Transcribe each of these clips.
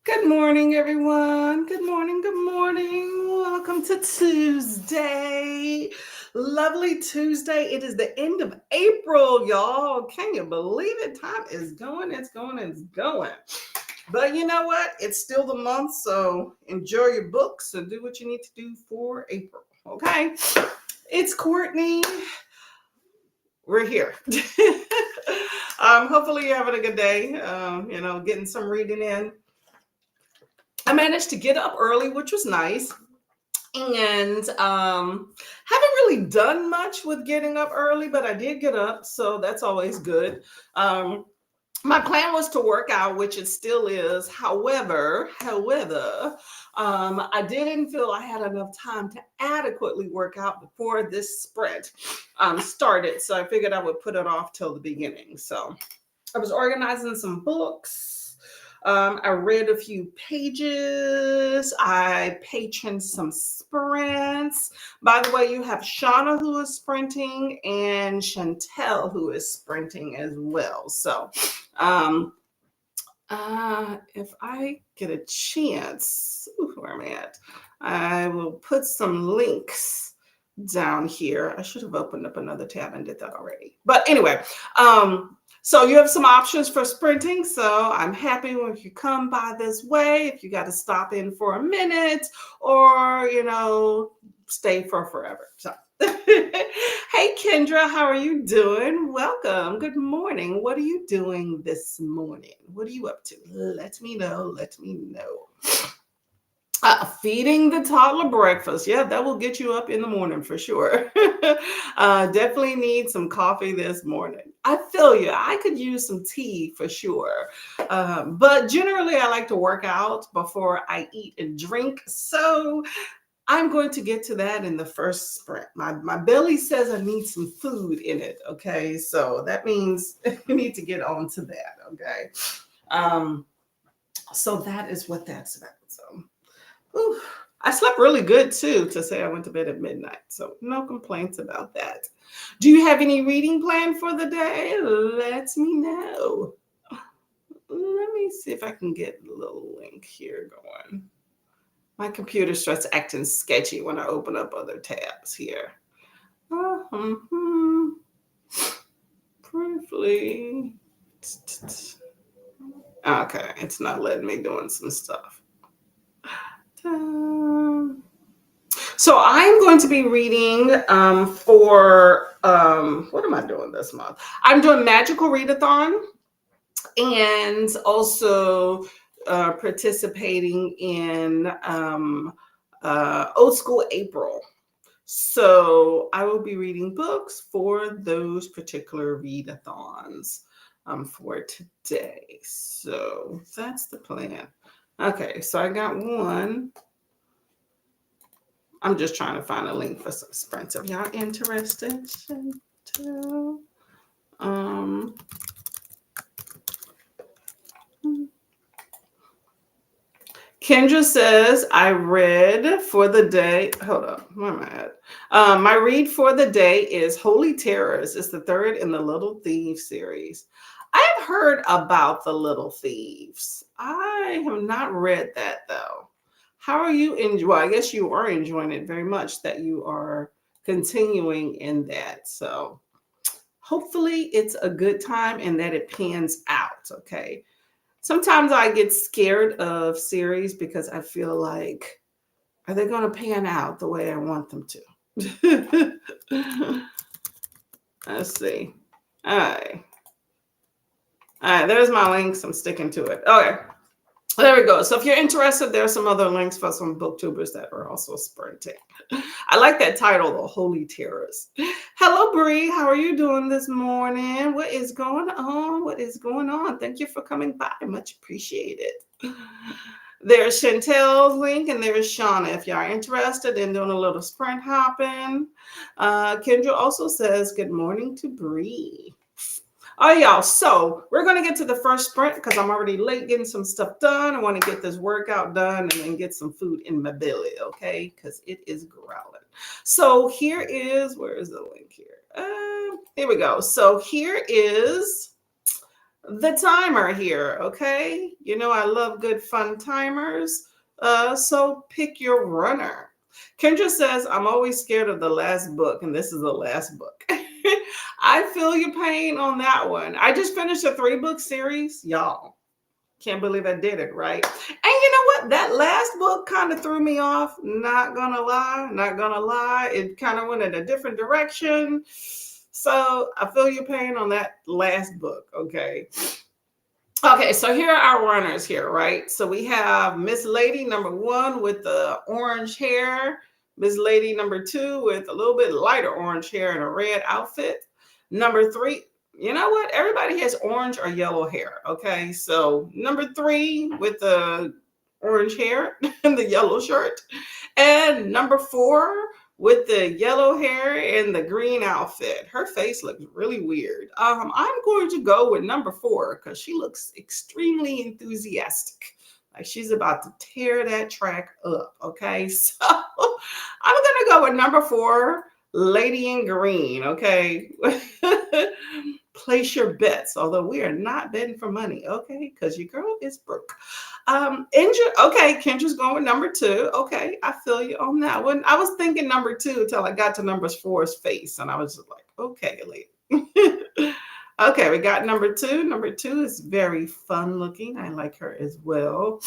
Good morning, everyone. Good morning. Good morning. Welcome to Tuesday. Lovely Tuesday. It is the end of April, y'all. Can you believe it? Time is going. It's going. It's going. But you know what? It's still the month, so enjoy your books and do what you need to do for April. Okay? It's Courtney. We're here. Hopefully you're having a good day. Getting some reading in. I managed to get up early, which was nice. And haven't really done much with getting up early, but I did get up, so that's always good. Um, my plan was to work out, which it still is. However, I didn't feel I had enough time to adequately work out before this sprint started, so I figured I would put it off till the beginning. So I was organizing some books. I read a few pages. I patroned some sprints. By the way, you have Shauna who is sprinting and Chantel who is sprinting as well. So, if I get a chance, where am I at? I will put some links down here. I should have opened up another tab and did that already. But anyway, so you have some options for sprinting. So I'm happy when you come by this way. If you got to stop in for a minute or, stay for forever. So, hey, Kendra, how are you doing? Welcome. Good morning. What are you doing this morning? What are you up to? Let me know. Let me know. Feeding the toddler breakfast. Yeah, that will get you up in the morning for sure. Definitely need some coffee this morning. I feel you. I could use some tea for sure. But generally, I like to work out before I eat and drink. So I'm going to get to that in the first sprint. My belly says I need some food in it. Okay. So that means you need to get on to that. Okay. So that is what that's about. So. Ooh, I slept really good too to say I went to bed at midnight. So no complaints about that. Do you have any reading planned for the day? Let me know. Let me see if I can get a little link here going. My computer starts acting sketchy when I open up other tabs here. Briefly. Okay, it's not letting me doing some stuff. So I'm going to be reading for what am I doing this month? I'm doing Magical Readathon and also participating in Old School April. So I will be reading books for those particular readathons for today. So that's the plan. Okay, so I got one. I'm just trying to find a link for some sprints. If y'all interested, Kendra says, I read for the day. Hold up, where am I at? My read for the day is Holy Terrors. It's the third in the Little Thieves series. I've heard about the Little Thieves. I have not read that though. How are you enjoying? Well, I guess you are enjoying it very much that you are continuing in that. So hopefully it's a good time and that it pans out. Okay. Sometimes I get scared of series because I feel like, are they going to pan out the way I want them to? Let's see. All right. All right. There's my links. I'm sticking to it. Okay. There we go. So if you're interested, there's some other links for some booktubers that are also sprinting. I like that title, The Holy Terrors. Hello, Bree. How are you doing this morning? What is going on? What is going on? Thank you for coming by. Much appreciated. There's Chantel's link and there's Shauna. If y'all are interested in doing a little sprint hopping. Kendra also says, good morning to Bree. All right, y'all. So we're going to get to the first sprint because I'm already late getting some stuff done. I want to get this workout done and then get some food in my belly, okay? Because it is growling. So here is, where is the link here? Here we go. So here is the timer here, okay? You know, I love good fun timers. So pick your runner. Kendra says, I'm always scared of the last book, and this is the last book. I feel your pain on that one. I just finished a 3-book series, y'all. Can't believe I did it, right? And you know what? That last book kind of threw me off. Not gonna lie, not gonna lie. It kind of went in a different direction. So I feel your pain on that last book, okay? Okay, so here are our runners here, right? So we have Miss Lady number 1 with the orange hair, Miss Lady number 2 with a little bit lighter orange hair and a red outfit. Number 3, you know what? Everybody has orange or yellow hair, okay? So number 3 with the orange hair and the yellow shirt. And number 4 with the yellow hair and the green outfit. Her face looks really weird. I'm going to go with number 4 because she looks extremely enthusiastic. Like she's about to tear that track up. Okay, so I'm gonna go with number 4, Lady in Green. Okay. Place your bets, although we are not betting for money, okay? Because your girl is broke. Okay, Kendra's going with number 2. Okay, I feel you on that one. I was thinking number 2 until I got to number 4's face, and I was just like, okay, lady. Okay, we got number 2. Number 2 is very fun looking. I like her as well.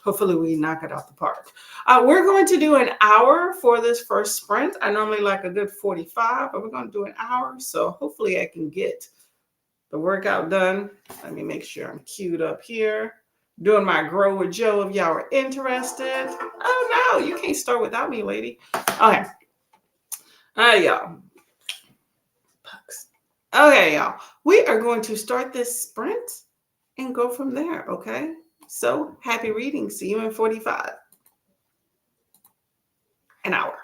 Hopefully we knock it out the park. We're going to do an hour for this first sprint. I normally like a good 45, but we're going to do an hour. So hopefully I can get the workout done. Let me make sure I'm queued up here. Doing my Grow with Joe if y'all are interested. Oh no, you can't start without me, lady. Okay. All right, y'all. Okay, y'all. We are going to start this sprint and go from there, okay? So happy reading. See you in 45. An hour.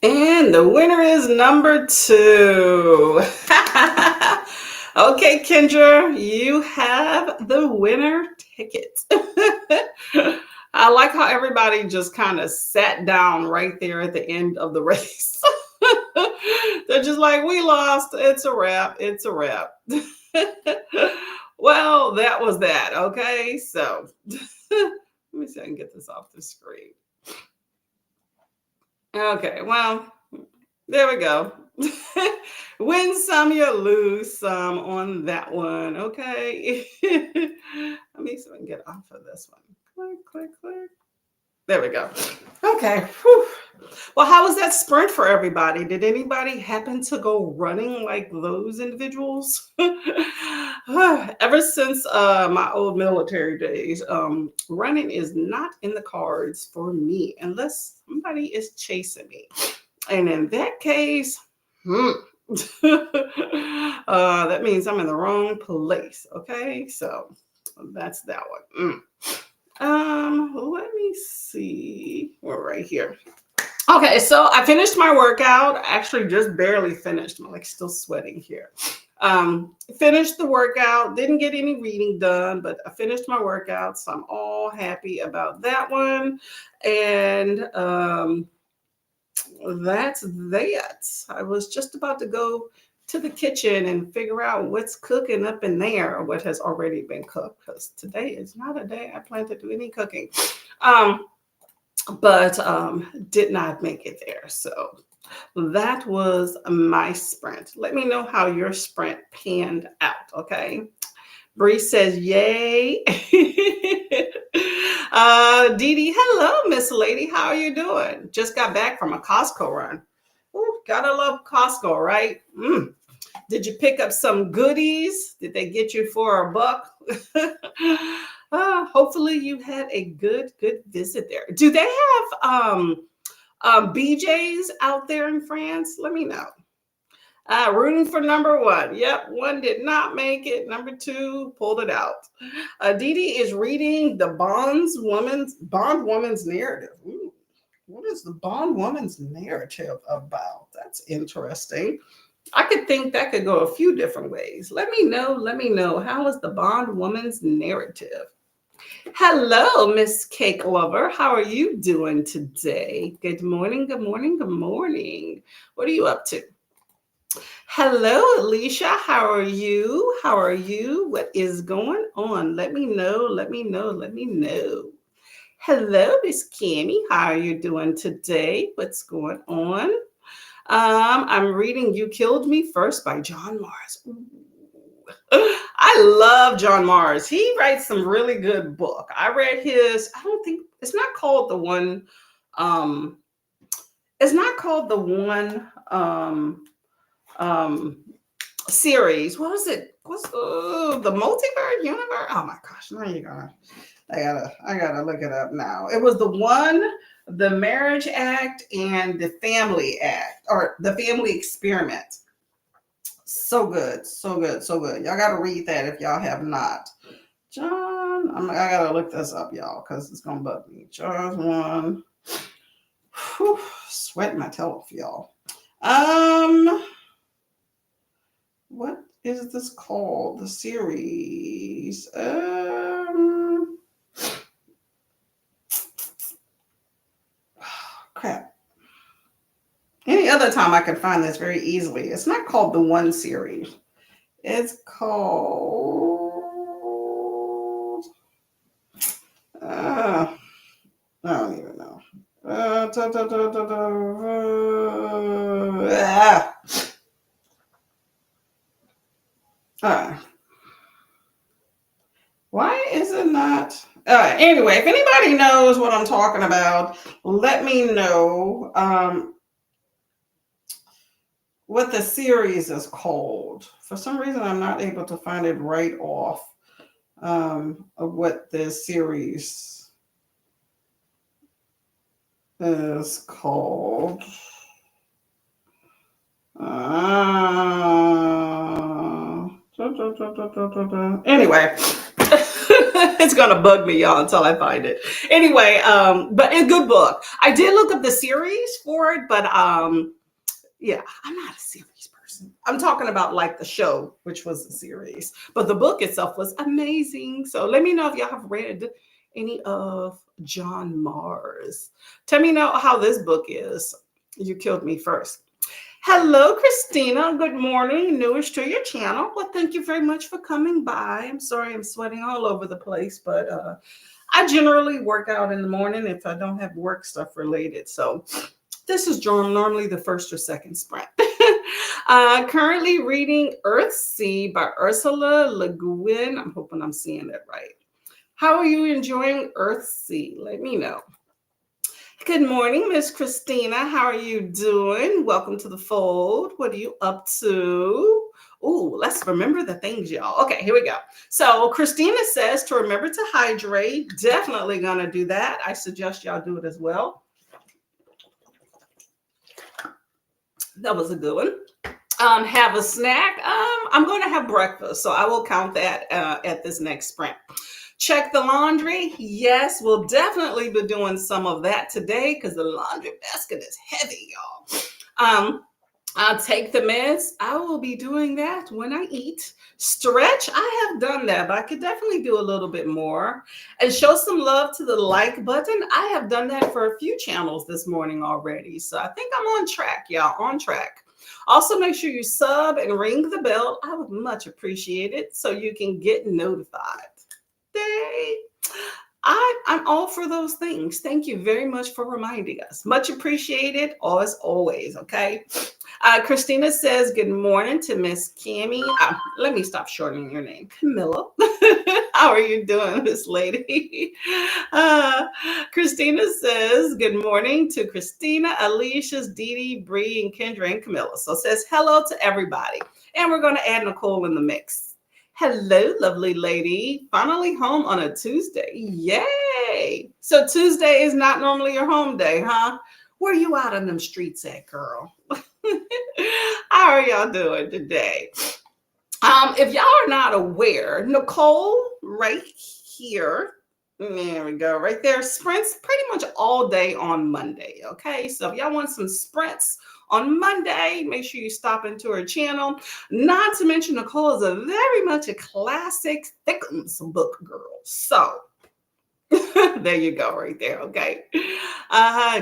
And the winner is number 2. Okay, Kendra, you have the winner ticket. I like how everybody just kind of sat down right there at the end of the race. They're just like, we lost. It's a wrap. It's a wrap. Well, that was that. Okay, so let me see if I can get this off the screen. Okay, well, there we go. Win some, you lose some on that one. Okay. Let me see if I can get off of this one. Click, click, click. There we go. Okay. Whew. Well, how was that sprint for everybody? Did anybody happen to go running like those individuals? Ever since my old military days, running is not in the cards for me unless somebody is chasing me. And in that case, that means I'm in the wrong place. Okay, so that's that one. Let me see. We're right here. Okay, so I finished my workout. Actually, just barely finished. I'm like still sweating here. Finished the workout. Didn't get any reading done, but I finished my workout, so I'm all happy about that one. And that's that. I was just about to go to the kitchen and figure out what's cooking up in there or what has already been cooked, because today is not a day I plan to do any cooking. But did not make it there. So that was my sprint. Let me know how your sprint panned out, okay? Bree says, yay. Dee Dee, hello, Miss Lady. How are you doing? Just got back from a Costco run. Ooh, gotta love Costco, right? Did you pick up some goodies? Did they get you for $1? Hopefully you had a good visit there. Do they have BJ's out there in France? Let me know. Rooting for number 1. Yep, 1 did not make it. Number 2 pulled it out. Dee Dee is reading the Bond Woman's narrative. Ooh, what is the Bond Woman's narrative about? That's interesting. I could think that could go a few different ways. Let me know. How is the Bond Woman's narrative? Hello, Miss Cake Lover. How are you doing today? Good morning. What are you up to? Hello, Alicia. How are you? What is going on? Let me know. Hello, Miss Cammy. How are you doing today? What's going on? I'm reading You Killed Me First by John Mars. Ooh. I love John Mars. He writes some really good book. I read his, I don't think, it's not called the one, series. What was it? What's the multiverse universe? Oh my gosh, now you're gonna I gotta look it up now. It was the one, the Marriage Act and the Family Act, or the Family Experiment. So good. Y'all gotta read that if y'all have not. John, I gotta look this up, y'all, because it's gonna bug me. John 1. Whew, sweating my tail off, y'all. What is this called? The series. Crap. Any other time I could find this very easily. It's not called the One series. It's called. I don't even know. Why is it not? Anyway, if anybody knows what I'm talking about, let me know what the series is called. For some reason, I'm not able to find it right off of what this series is called. Anyway, It's gonna bug me, y'all, until I find it. Anyway, but a good book. I did look up the series for it, but yeah, I'm not a series person. I'm talking about like the show, which was a series, but the book itself was amazing. So let me know if y'all have read any of John Mars. Tell me now how this book is. You killed me first. Hello, Christina. Good morning. Newish to your channel. Well, thank you very much for coming by. I'm sorry I'm sweating all over the place, but I generally work out in the morning if I don't have work stuff related. So this is normally the first or second sprint. Currently reading Earthsea by Ursula Le Guin. I'm hoping I'm seeing that right. How are you enjoying Earthsea? Let me know. Good morning, Miss Christina. How are you doing? Welcome to the fold. What are you up to? Ooh, let's remember the things, y'all. Okay, here we go. So Christina says to remember to hydrate. Definitely gonna do that. I suggest y'all do it as well. That was a good one. Have a snack. I'm going to have breakfast, so I will count that at this next sprint. Check the laundry. Yes, we'll definitely be doing some of that today because the laundry basket is heavy, y'all. I'll take the meds. I will be doing that when I eat. Stretch. I have done that, but I could definitely do a little bit more. And show some love to the like button. I have done that for a few channels this morning already. So I think I'm on track, y'all, on track. Also, make sure you sub and ring the bell. I would much appreciate it so you can get notified. Yay. I'm all for those things. Thank you very much for reminding us. Much appreciated, as always, okay? Christina says, good morning to Miss Cammie. Let me stop shortening your name. Camilla. How are you doing, Miss Lady? Christina says, good morning to Christina, Alicia's, Dee Dee, Bree, and Kendra, and Camilla. So says hello to everybody. And we're going to add Nicole in the mix. Hello, lovely lady. Finally home on a Tuesday. Yay. So Tuesday is not normally your home day, huh? Where you out on them streets at, girl? How are y'all doing today? If y'all are not aware, Nicole right here, there we go, right there, sprints pretty much all day on Monday, okay? So if y'all want some sprints on Monday, make sure you stop into her channel. Not to mention, Nicole is a very much a classic Thickums book girl. So there you go, right there, okay?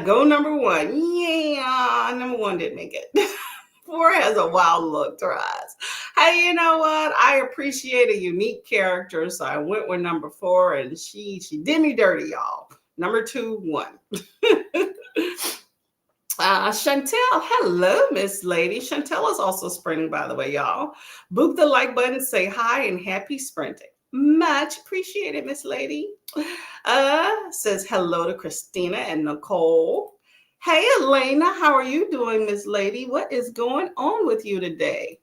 Go number one. Yeah, number one didn't make it. 4 has a wild look to her eyes. Hey, you know what? I appreciate a unique character, so I went with number 4, and she did me dirty, y'all. Number 2 won. Chantel, hello, Miss Lady. Chantel is also sprinting, by the way, y'all. Boop the like button, say hi, and happy sprinting. Much appreciated, Miss Lady. Says hello to Christina and Nicole. Hey, Elena, how are you doing, Miss Lady? What is going on with you today?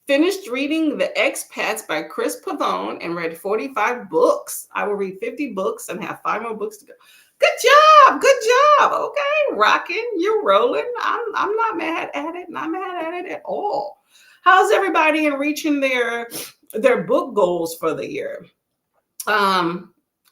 Finished reading The Expats by Chris Pavone and read 45 books. I will read 50 books and have 5 more books to go. Good job. Good job. Okay. Rocking. You're rolling. I'm not mad at it. Not mad at it at all. How's everybody in reaching their book goals for the year?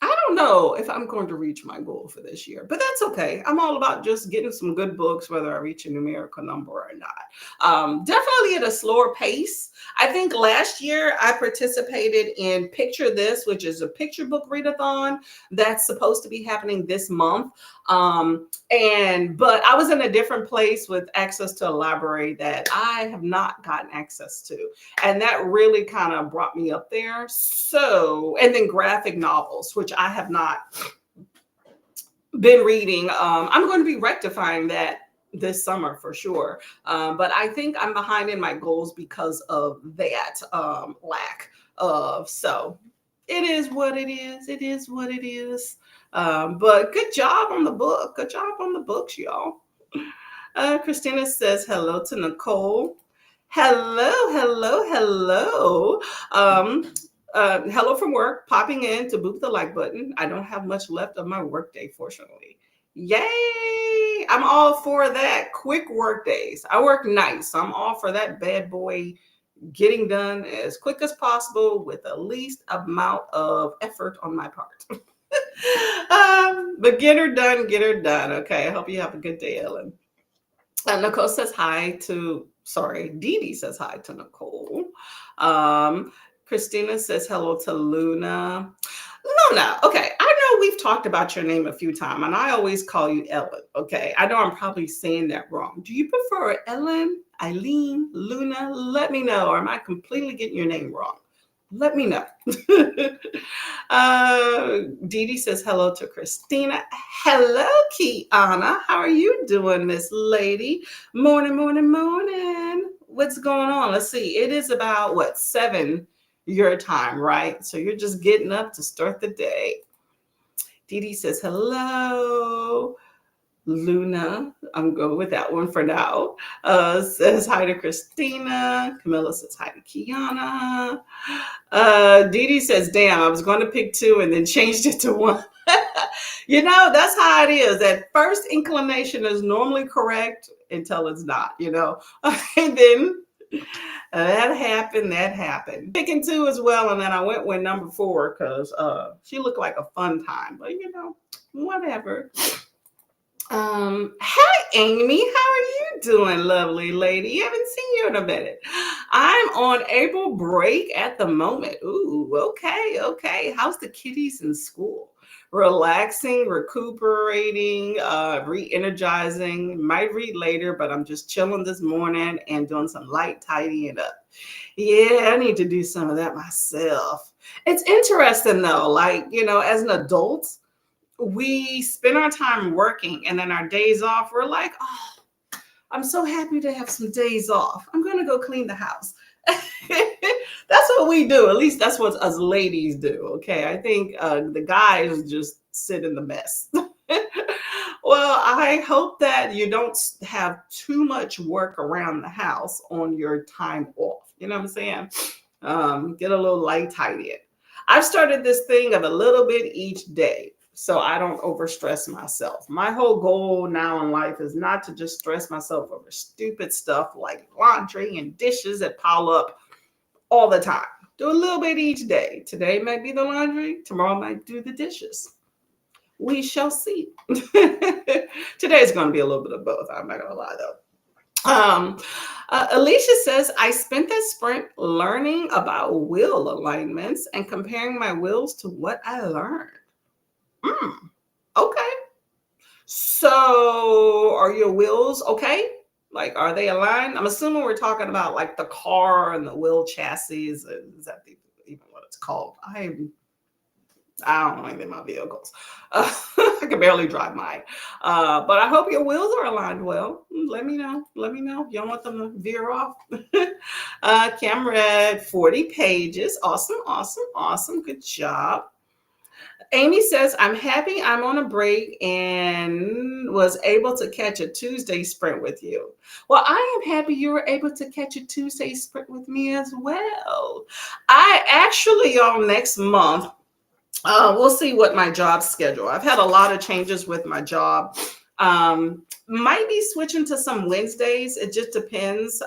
I don't know if I'm going to reach my goal for this year, but that's okay. I'm all about just getting some good books, whether I reach a numerical number or not. Definitely at a slower pace. I think last year I participated in Picture This, which is a picture book readathon that's supposed to be happening this month. But I was in a different place with access to a library that I have not gotten access to. And that really kind of brought me up there. So, and then graphic novels, which I have not been reading. I'm going to be rectifying that this summer for sure. But I think I'm behind in my goals because of that lack of. So it is what it is. It is what it is. But good job on the book. Good job on the books, y'all. Christina says hello to Nicole. Hello, hello, hello. Hello from work, popping in to boop the like button. I don't have much left of my workday, fortunately. Yay! I'm all for that. Quick work days. I work nights, so I'm all for that bad boy getting done as quick as possible with the least amount of effort on my part. But get her done, get her done. Okay. I hope you have a good day, Ellen. Nicole says hi to, sorry, Dee Dee says hi to Nicole. Um, Christina says hello to Luna. Luna, okay, I know we've talked about your name a few times, and I always call you Ellen. Okay, I know I'm probably saying that wrong. Do you prefer Ellen, Eileen, Luna? Let me know, or am I completely getting your name wrong? Let me know. Dee Dee says hello to Christina. Hello, Kiana. How are you doing, Miss Lady? Morning, morning, morning. What's going on? Let's see. It is about what, 7 your time, right? So you're just getting up to start the day. Dee Dee says hello. Luna, I'm going with that one for now. Says hi to Christina. Camilla says hi to Kiana. Dee Dee says, damn, I was going to pick 2 and then changed it to 1. That's how it is. That first inclination is normally correct until it's not, And then that happened. Picking 2 as well, and then I went with number 4 because she looked like a fun time. But, whatever. Hi, Amy. How are you doing, lovely lady? Haven't seen you in a minute. I'm on April break at the moment. Ooh, okay. How's the kiddies in school? Relaxing, recuperating, re-energizing. Might read later, but I'm just chilling this morning and doing some light tidying up. Yeah, I need to do some of that myself. It's interesting though, like, as an adult, we spend our time working and then our days off, we're like, oh, I'm so happy to have some days off. I'm going to go clean the house. That's what we do. At least that's what us ladies do. Okay. I think the guys just sit in the mess. Well, I hope that you don't have too much work around the house on your time off. You know what I'm saying? Get a little light tidy. I've started this thing of a little bit each day, so I don't overstress myself. My whole goal now in life is not to just stress myself over stupid stuff like laundry and dishes that pile up all the time. Do a little bit each day. Today might be the laundry, tomorrow might do the dishes. We shall see. Today's going to be a little bit of both. I'm not going to lie though. Alicia says, I spent this sprint learning about will alignments and comparing my wills to what I learned. Okay. So are your wheels okay? Like, are they aligned? I'm assuming we're talking about like the car and the wheel chassis. Is that even what it's called? I don't know anything about vehicles. I can barely drive mine. But I hope your wheels are aligned well. Let me know. Let me know. You don't want them to veer off. Cam read 40 pages. Awesome. Good job. Amy says, I'm happy I'm on a break and was able to catch a Tuesday sprint with you. Well, I am happy you were able to catch a Tuesday sprint with me as well. I actually, y'all, next month, we'll see what my job schedule. I've had a lot of changes with my job. Might be switching to some Wednesdays. It just depends.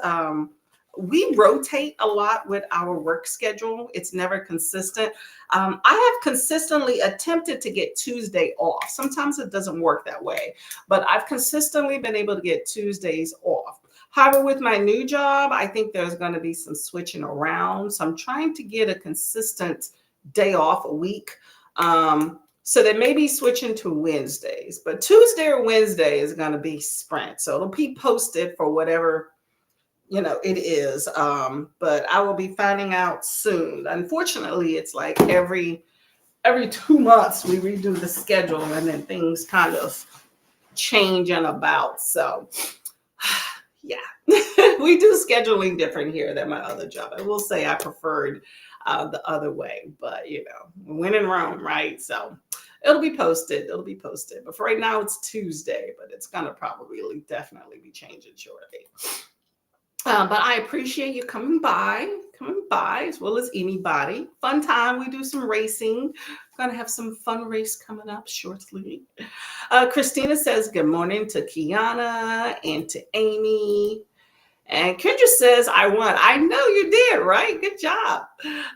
We rotate a lot with our work schedule. It's never consistent. I have consistently attempted to get Tuesday off. Sometimes it doesn't work that way, but I've consistently been able to get Tuesdays off. However, with my new job, I think there's going to be some switching around. So I'm trying to get a consistent day off a week. So they may be switching to Wednesdays, but Tuesday or Wednesday is going to be sprint. So it'll be posted for whatever it is. But I will be finding out soon. Unfortunately, it's like every 2 months we redo the schedule and then things kind of change and about. So yeah, we do scheduling different here than my other job. I will say I preferred the other way, but when in Rome, right? So it'll be posted. But for right now, it's Tuesday, but it's going to probably definitely be changing shortly. But I appreciate you coming by as well as anybody. Fun time. We do some racing. Going to have some fun race coming up shortly. Christina says good morning to Kiana and to Amy. And Kendra says, I won. I know you did, right? Good job.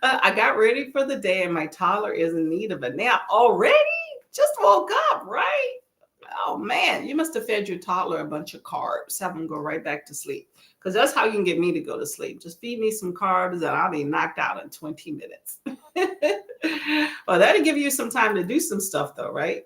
I got ready for the day and my toddler is in need of a nap already. Just woke up, right? Oh man, you must have fed your toddler a bunch of carbs. Have them go right back to sleep. Because that's how you can get me to go to sleep. Just feed me some carbs and I'll be knocked out in 20 minutes. Well, that'll give you some time to do some stuff though, right?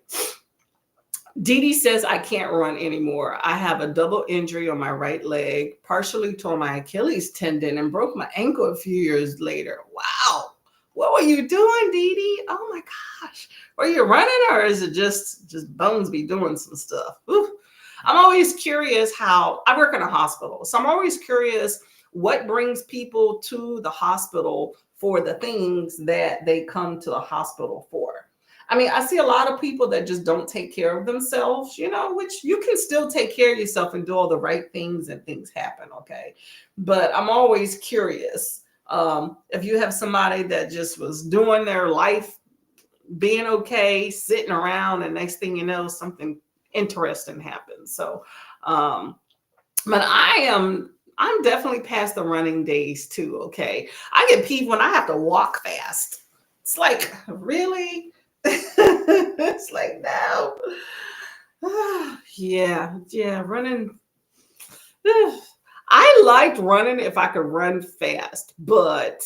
Dee Dee says, I can't run anymore. I have a double injury on my right leg, partially tore my Achilles tendon, and broke my ankle a few years later. Wow. What were you doing, Dee Dee? Oh my gosh. Were you running or is it just bones be doing some stuff? Ooh. I'm always curious how I work in a hospital. So I'm always curious what brings people to the hospital for the things that they come to the hospital for. I mean, I see a lot of people that just don't take care of themselves, which you can still take care of yourself and do all the right things and things happen. Okay. But I'm always curious if you have somebody that just was doing their life, being okay, sitting around, and next thing you know, something interesting happens. So, but I'm definitely past the running days too. Okay. I get peeved when I have to walk fast. It's like, really? It's like, no. Yeah, running. I liked running if I could run fast, but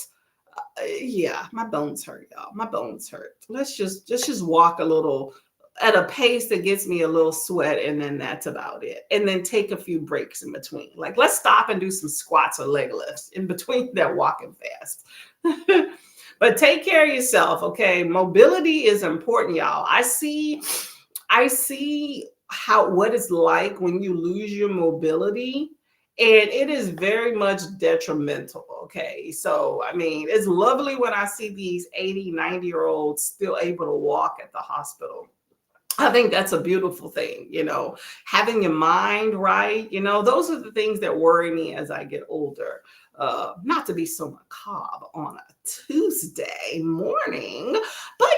yeah, my bones hurt, y'all. My bones hurt. Let's just walk a little at a pace that gets me a little sweat, and then that's about it. And then take a few breaks in between. Like, let's stop and do some squats or leg lifts in between that walking fast. But take care of yourself, okay? Mobility is important, y'all. I see what it's like when you lose your mobility, and it is very much detrimental, okay? So, I mean, it's lovely when I see these 80, 90-year-olds still able to walk at the hospital. I think that's a beautiful thing, having your mind right. Those are the things that worry me as I get older. Not to be so macabre on a Tuesday morning, but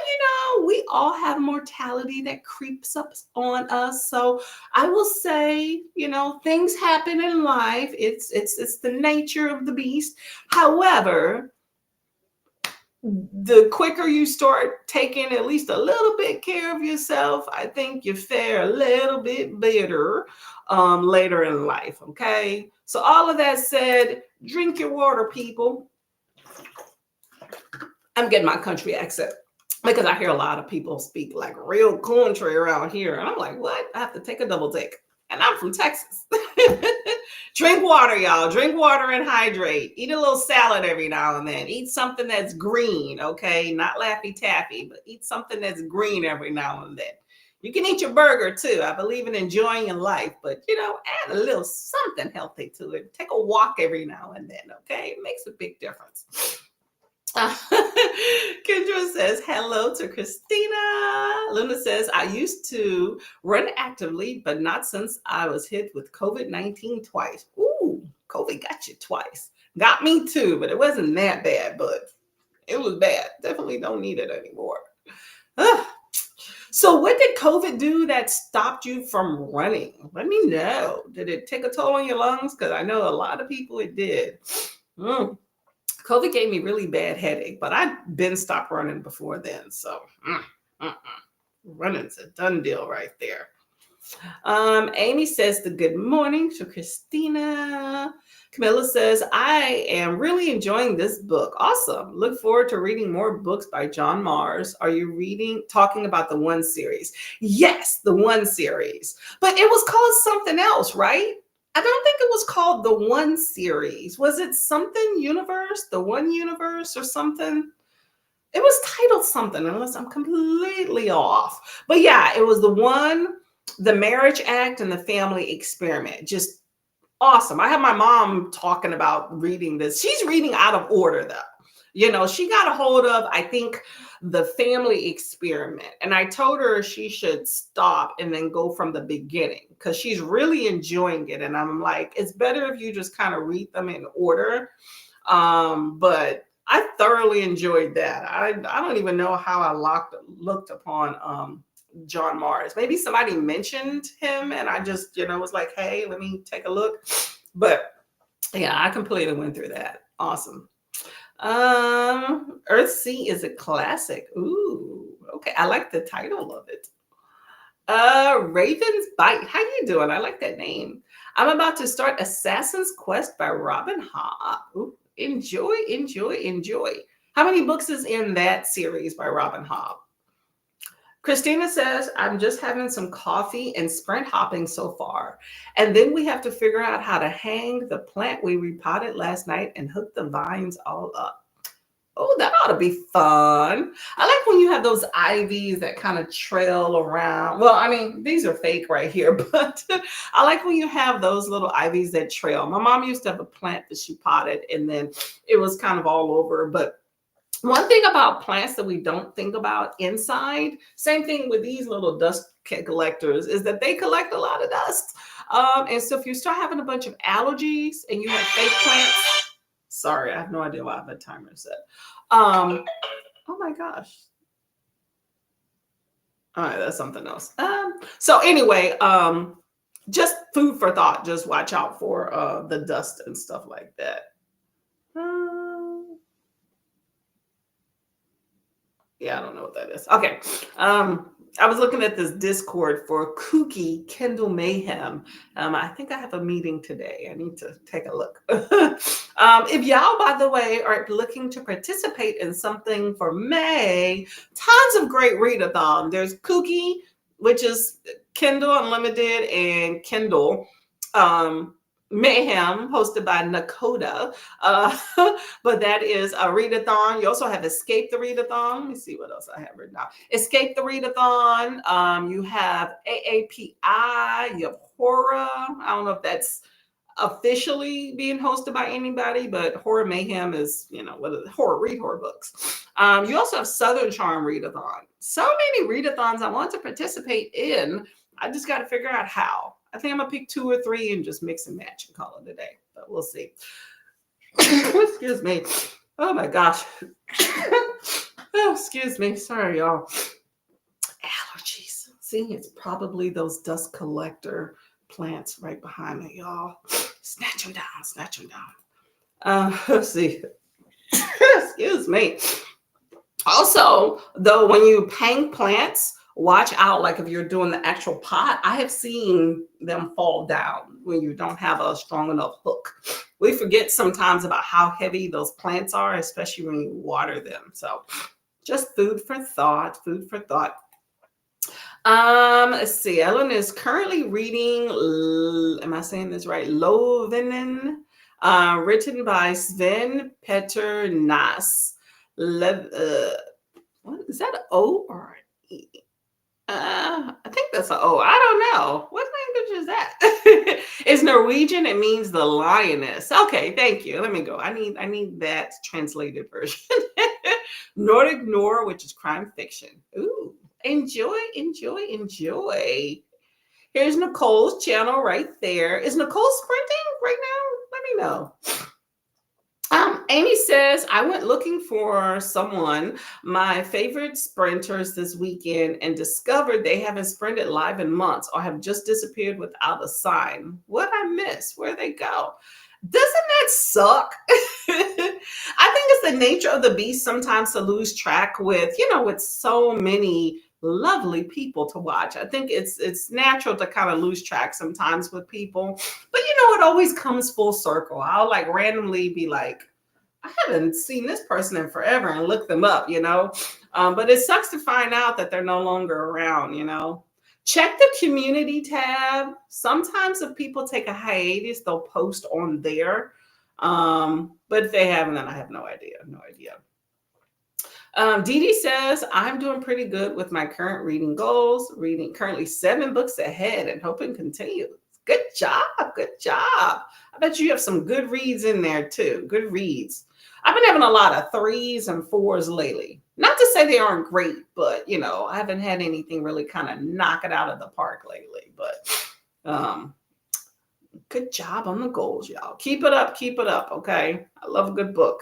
we all have mortality that creeps up on us. So I will say, things happen in life. It's the nature of the beast. However, the quicker you start taking at least a little bit care of yourself, I think you fare a little bit better later in life. Okay. So all of that said, drink your water, people. I'm getting my country accent because I hear a lot of people speak like real country around here. And I'm like, what? I have to take a double take. And I'm from Texas. Drink water, y'all. Drink water and hydrate. Eat a little salad every now and then. Eat something that's green, okay? Not Laffy Taffy, but eat something that's green every now and then. You can eat your burger too. I believe in enjoying your life, but add a little something healthy to it. Take a walk every now and then, okay? It makes a big difference. Kendra says hello to Christina. Linda says, I used to run actively, but not since I was hit with COVID-19 twice. Ooh, COVID got you twice. Got me too, but it wasn't that bad, but it was bad. Definitely don't need it anymore. So what did COVID do that stopped you from running? Let me know. Did it take a toll on your lungs? Because I know a lot of people it did. COVID gave me really bad headache, but I'd been stopped running before then. So running's a done deal right there. Amy says the good morning to Christina. Camilla says, I am really enjoying this book. Awesome. Look forward to reading more books by John Mars. Are you talking about the One series? Yes, the One series. But it was called something else, right? I don't think it was called the One series. Was it something universe, the One universe or something? It was titled something, unless I'm completely off. But yeah, it was the Marriage Act and the Family Experiment. Just awesome. I have my mom talking about reading this. She's reading out of order though. She got a hold of, I think, the Family Experiment. And I told her she should stop and then go from the beginning because she's really enjoying it. And I'm like, it's better if you just kind of read them in order. But I thoroughly enjoyed that. I don't even know how I looked upon John Mars. Maybe somebody mentioned him and I just, was like, hey, let me take a look. But Yeah, I completely went through that. Awesome. Earthsea is a classic. Ooh, okay. I like the title of it. Raven's Bite. How you doing? I like that name. I'm about to start Assassin's Quest by Robin Hobb. Ooh, enjoy, enjoy, enjoy. How many books is in that series by Robin Hobb? Christina says, I'm just having some coffee and sprint hopping so far. And then we have to figure out how to hang the plant we repotted last night and hook the vines all up. Oh, that ought to be fun. I like when you have those ivies that kind of trail around. Well, I mean, these are fake right here, but I like when you have those little ivies that trail. My mom used to have a plant that she potted and then it was kind of all over. But one thing about plants that we don't think about inside, same thing with these little dust collectors, is that they collect a lot of dust. And so if you start having a bunch of allergies and you have fake plants, sorry, I have no idea why I have a timer set. Oh my gosh. All right, that's something else. So anyway, just food for thought. Just watch out for the dust and stuff like that. Yeah, I don't know what that is. Okay. I was looking at this Discord for Kooky Kindle Mayhem. I think I have a meeting today. I need to take a look. If y'all, by the way, are looking to participate in something for May, tons of great readathon. There's Kooky, which is Kindle Unlimited, and Kindle. Mayhem, hosted by Nakoda. But that is a readathon. You also have Escape the Readathon. Let me see what else I have written down. Escape the Readathon. You have AAPI. You have Horror. I don't know if that's officially being hosted by anybody, but Horror Mayhem is, what are the read horror books. You also have Southern Charm Readathon. So many readathons I want to participate in. I just got to figure out how. I think I'm gonna pick 2 or 3 and just mix and match and call it a day, but we'll see. Excuse me. Oh my gosh. Oh, excuse me. Sorry, y'all. Allergies. See, it's probably those dust collector plants right behind me, y'all. Snatch them down. Snatch them down. Let's see. Excuse me. Also, though, when you hang plants, watch out. Like if you're doing the actual pot, I have seen them fall down when you don't have a strong enough hook. We forget sometimes about how heavy those plants are, especially when you water them. So just food for thought, food for thought. Let's see. Ellen is currently reading, am I saying this right? Lovinen, written by Sven Petter Nass. What is that, an O or an E? I think that's an O. I don't know. What language is that? It's Norwegian. It means the lioness. Okay, thank you. Let me go. I need that translated version. Nordic Noir, which is crime fiction. Ooh, enjoy, enjoy, enjoy. Here's Nicole's channel right there. Is Nicole sprinting right now? Let me know. Amy says, I went looking for my favorite sprinters this weekend, and discovered they haven't sprinted live in months or have just disappeared without a sign. What I miss? Where'd they go? Doesn't that suck? I think it's the nature of the beast sometimes to lose track with so many lovely people to watch. I think it's natural to kind of lose track sometimes with people, but it always comes full circle. I'll like randomly be like, I haven't seen this person in forever, and look them up, but it sucks to find out that they're no longer around. Check the community tab. Sometimes if people take a hiatus, they'll post on there, but if they haven't, then I have no idea. Dee Dee says, I'm doing pretty good with my current reading goals, reading currently 7 books ahead and hoping to continue. Good job. Good job. I bet you have some good reads in there too. Good reads. I've been having a lot of 3s and 4s lately. Not to say they aren't great, but I haven't had anything really kind of knock it out of the park lately. But good job on the goals, y'all. Keep it up. Keep it up. Okay. I love a good book.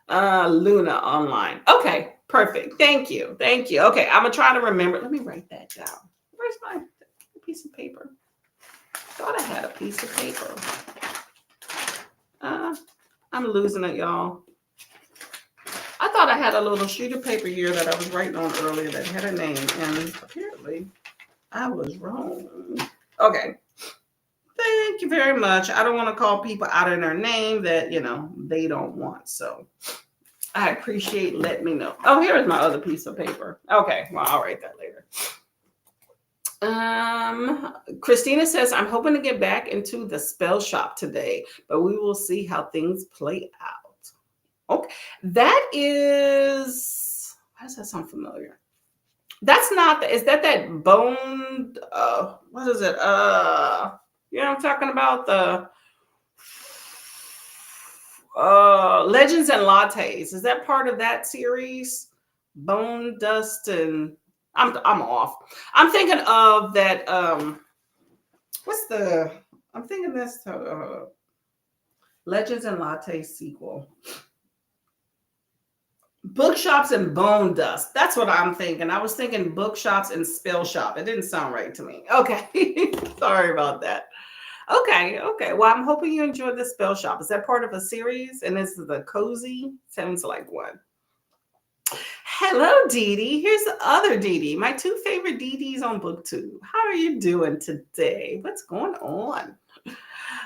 Luna Online. Okay, perfect. Thank you. Thank you. Okay, I'm gonna try to remember. Let me write that down. Where's my piece of paper? Thought I had a piece of paper. I'm losing it, y'all. I thought I had a little sheet of paper here that I was writing on earlier that had a name, and apparently I was wrong. Okay. Thank you very much. I don't want to call people out of their name that, they don't want. So I appreciate letting me know. Oh, here is my other piece of paper. Okay. Well, I'll write that later. Christina says, I'm hoping to get back into the spell shop today, but we will see how things play out. Okay. That is, why does that sound familiar? That's not is that bone, what is it? You know what I'm talking about? The Legends and Lattes. Is that part of that series? Bone Dust and I'm off. I'm thinking of that. I'm thinking this Legends and Latte sequel. Bookshops and Bone Dust. That's what I'm thinking. I was thinking Bookshops and Spell Shop. It didn't sound right to me. Okay. Sorry about that. Okay. Well, I'm hoping you enjoyed the Spell Shop. Is that part of a series? And this is the cozy? Sounds like one. Hello, Dee Dee. Here's the other Dee Dee. My two favorite Dee Dees on BookTube. How are you doing today? What's going on?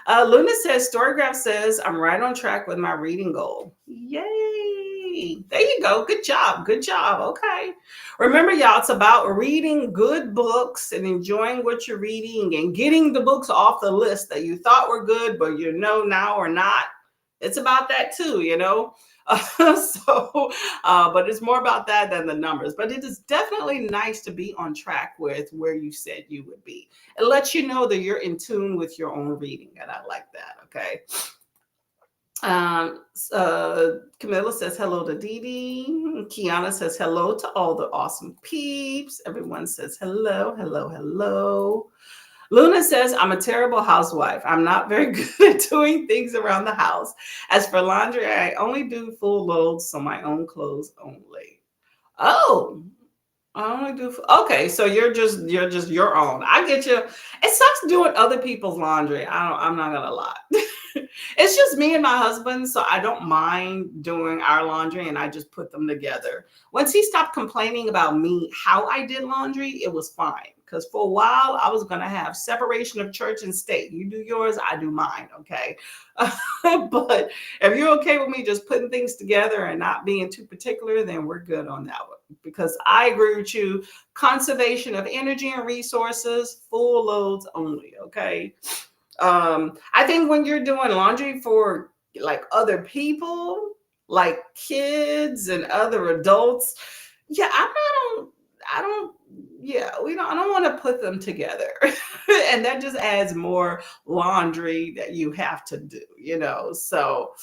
Luna says, Storygraph says, I'm right on track with my reading goal. Yay. There you go. Good job. Okay. Remember, y'all, it's about reading good books and enjoying what you're reading and getting the books off the list that you thought were good, but now or not. It's about that too, but it's more about that than the numbers. But it is definitely nice to be on track with where you said you would be. It lets you know that you're in tune with your own reading, and I like that. Okay. Camilla says hello to Dee Dee. Kiana says hello to all the awesome peeps. Everyone says hello. Luna says, I'm a terrible housewife. I'm not very good at doing things around the house. As for laundry, I only do full loads, so my own clothes only. Oh, I only do. Okay, so you're just your own. I get you. It sucks doing other people's laundry. I'm not gonna lie. It's just me and my husband, so I don't mind doing our laundry, and I just put them together. Once he stopped complaining about me how I did laundry, it was fine. Because for a while, I was going to have separation of church and state. You do yours, I do mine, okay? But if you're okay with me just putting things together and not being too particular, then we're good on that one. Because I agree with you, conservation of energy and resources, full loads only, okay? I think when you're doing laundry for like other people, like kids and other adults, yeah, I don't want to put them together. And that just adds more laundry that you have to do, So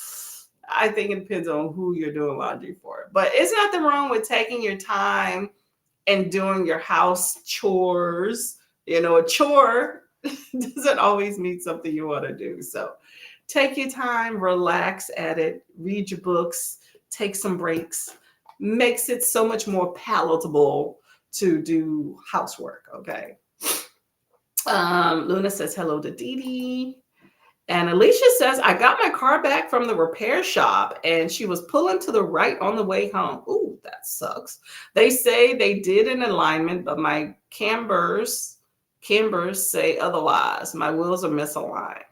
I think it depends on who you're doing laundry for. But it's nothing wrong with taking your time and doing your house chores. A chore doesn't always mean something you want to do. So take your time, relax at it, read your books, take some breaks. Makes it so much more palatable to do housework, okay? Luna says hello to Dee Dee. And Alicia says, I got my car back from the repair shop and she was pulling to the right on the way home. Ooh, that sucks. They say they did an alignment, but my cambers say otherwise. My wheels are misaligned.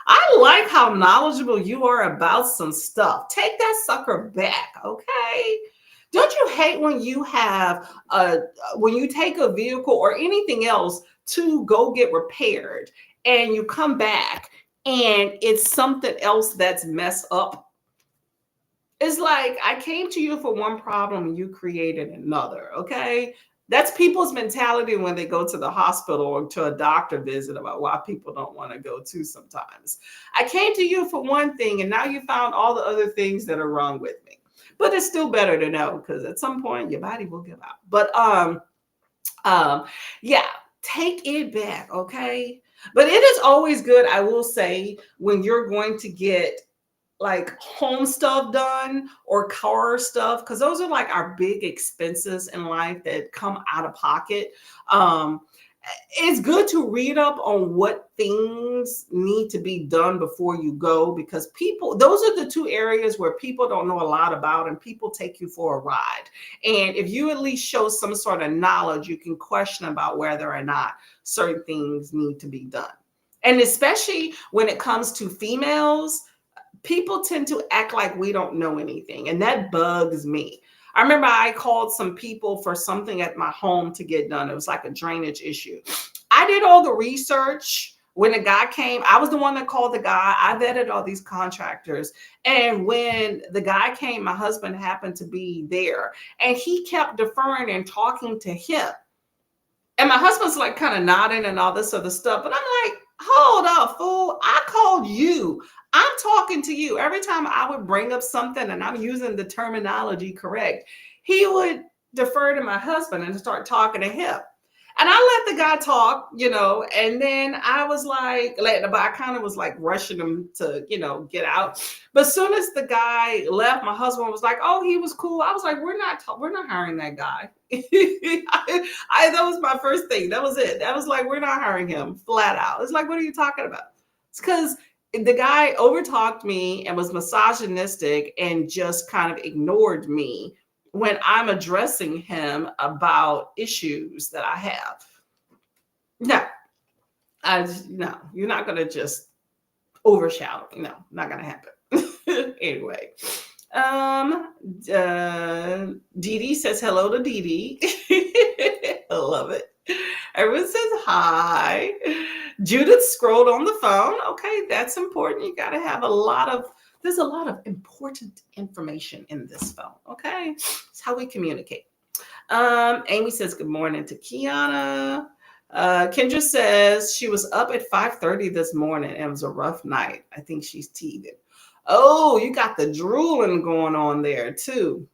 I like how knowledgeable you are about some stuff. Take that sucker back, okay? Don't you hate when you have when you take a vehicle or anything else to go get repaired and you come back and it's something else that's messed up? It's like I came to you for one problem and you created another, okay? That's people's mentality when they go to the hospital or to a doctor visit about why people don't want to go to sometimes. I came to you for one thing and now you found all the other things that are wrong with me. But it's still better to know because at some point your body will give out. But yeah, take it back, okay? But it is always good, I will say, when you're going to get like home stuff done or car stuff, because those are like our big expenses in life that come out of pocket. it's good to read up on what things need to be done before you go, because those are the two areas where people don't know a lot about, and people take you for a ride. And if you at least show some sort of knowledge, you can question about whether or not certain things need to be done. And especially when it comes to females, people tend to act like we don't know anything, and that bugs me. I remember I called some people for something at my home to get done. It was like a drainage issue. I did all the research. When the guy came, I was the one that called the guy. I vetted all these contractors. And when the guy came, my husband happened to be there, and he kept deferring and talking to him. And my husband's like kind of nodding and all this other stuff. But I'm like, hold up, fool. I called you. I'm talking to you. Every time I would bring up something and I'm using the terminology correct, he would defer to my husband and start talking to him. And I let the guy talk, and then I was like, I kind of was like rushing him to, get out. But as soon as the guy left, my husband was like, oh, he was cool. I was like, we're not hiring that guy. That was my first thing. That was it. That was like, we're not hiring him, flat out. It's like, what are you talking about? It's because the guy overtalked me and was misogynistic and just kind of ignored me when I'm addressing him about issues that I have. No, you're not going to just overshadow. No, not going to happen. Anyway, Dee Dee says hello to Dee Dee. I love it. Everyone says hi. Judith scrolled on the phone. Okay, that's important. You got to have there's a lot of important information in this phone. Okay, it's how we communicate. Amy says good morning to Kiana. Kendra says she was up at 5:30 this morning and it was a rough night. I think she's teething. Oh, you got the drooling going on there too.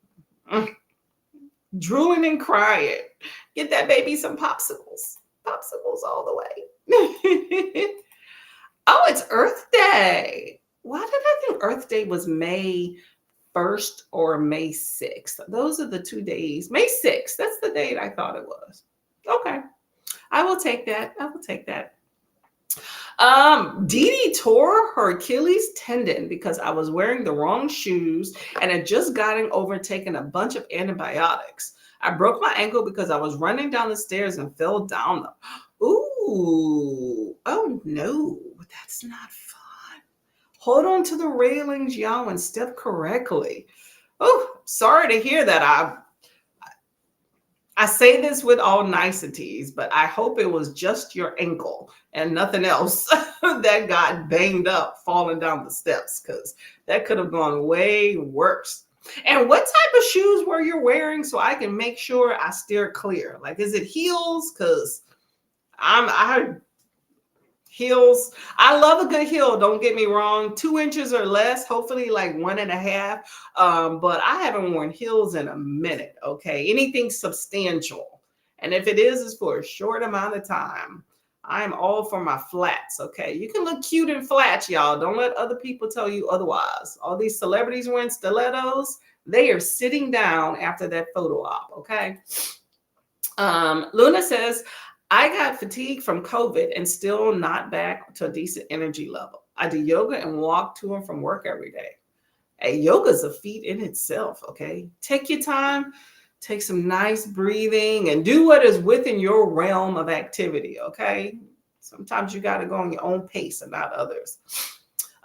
Drooling and crying. Get that baby some popsicles. Popsicles all the way. Oh, it's Earth Day. Why did I think Earth Day was May 1st or May 6th? Those are the 2 days. May 6th. That's the date I thought it was. Okay. I will take that. Dee Dee tore her Achilles tendon because I was wearing the wrong shoes and had just gotten over taking a bunch of antibiotics. I broke my ankle because I was running down the stairs and fell down them. Ooh, oh no, that's not fun. Hold on to the railings, y'all, and step correctly. Oh, sorry to hear that. I say this with all niceties, but I hope it was just your ankle and nothing else that got banged up falling down the steps, because that could have gone way worse. And what type of shoes were you wearing so I can make sure I steer clear? Like, is it heels? Because heels. I love a good heel. Don't get me wrong. 2 inches or less, hopefully like 1.5. But I haven't worn heels in a minute. Okay. Anything substantial. And if it is, it's for a short amount of time. I'm all for my flats. Okay. You can look cute in flats, y'all. Don't let other people tell you otherwise. All these celebrities wearing stilettos, they are sitting down after that photo op. Okay. Luna says, I got fatigue from COVID and still not back to a decent energy level. I do yoga and walk to and from work every day. Hey, yoga is a feat in itself, okay? Take your time, take some nice breathing, and do what is within your realm of activity, okay? Sometimes you got to go on your own pace and not others.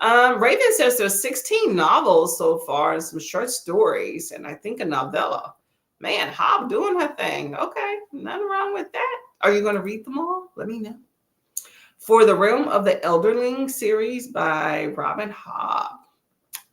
Raven says there's 16 novels so far and some short stories, and I think a novella. Man, Hobb doing her thing. Okay, nothing wrong with that. Are you going to read them all? Let me know. For the Realm of the Elderling series by Robin Hobb.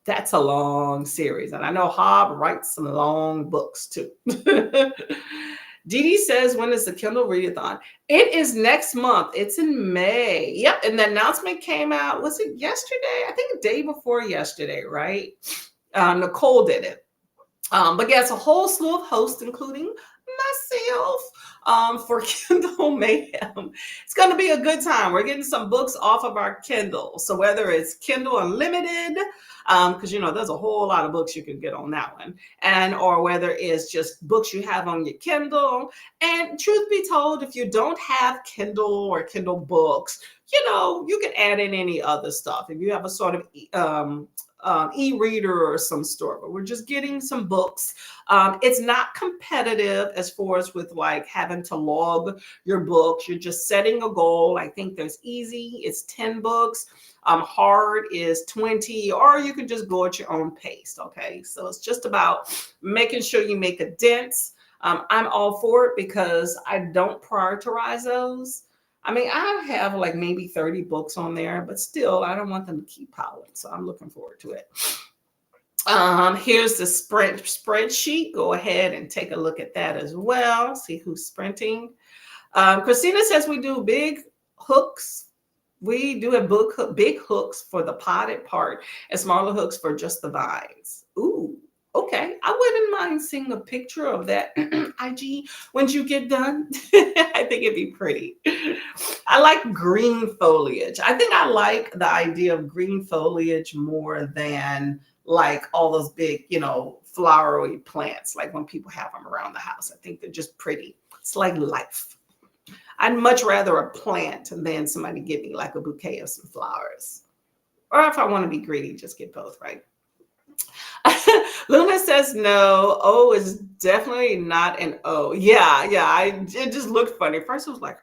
That's a long series. And I know Hobb writes some long books too. Dee Dee says, when is the Kindle Readathon? It is next month. It's in May. Yep. And the announcement came out, was it yesterday? I think the day before yesterday, right? Nicole did it. But yeah, it's a whole slew of hosts, including myself. for Kindle Mayhem. It's going to be a good time. We're getting some books off of our Kindle. So whether it's Kindle Unlimited, because there's a whole lot of books you can get on that one, and or whether it's just books you have on your Kindle. And truth be told, if you don't have Kindle or Kindle books, you can add in any other stuff. If you have a sort of e-reader or some sort, but we're just getting some books. It's not competitive as far as with like having to log your books. You're just setting a goal. I think there's easy, it's 10 books. Hard is 20, or you can just go at your own pace. Okay, so it's just about making sure you make a dent. I'm all for it because I don't prioritize those. I mean, I have like maybe 30 books on there, but still, I don't want them to keep piling. So I'm looking forward to it. Here's the spreadsheet. Go ahead and take a look at that as well. See who's sprinting. Christina says we do big hooks. We do a big hooks for the potted part and smaller hooks for just the vines. Ooh. Okay, I wouldn't mind seeing a picture of that IG when you get done. I think it'd be pretty. I like green foliage. I think I like the idea of green foliage more than like all those big, flowery plants, like when people have them around the house. I think they're just pretty. It's like life. I'd much rather a plant than somebody give me like a bouquet of some flowers. Or if I want to be greedy, just get both, right? Luna says no. O is definitely not an O. Yeah. It just looked funny. First, it was like,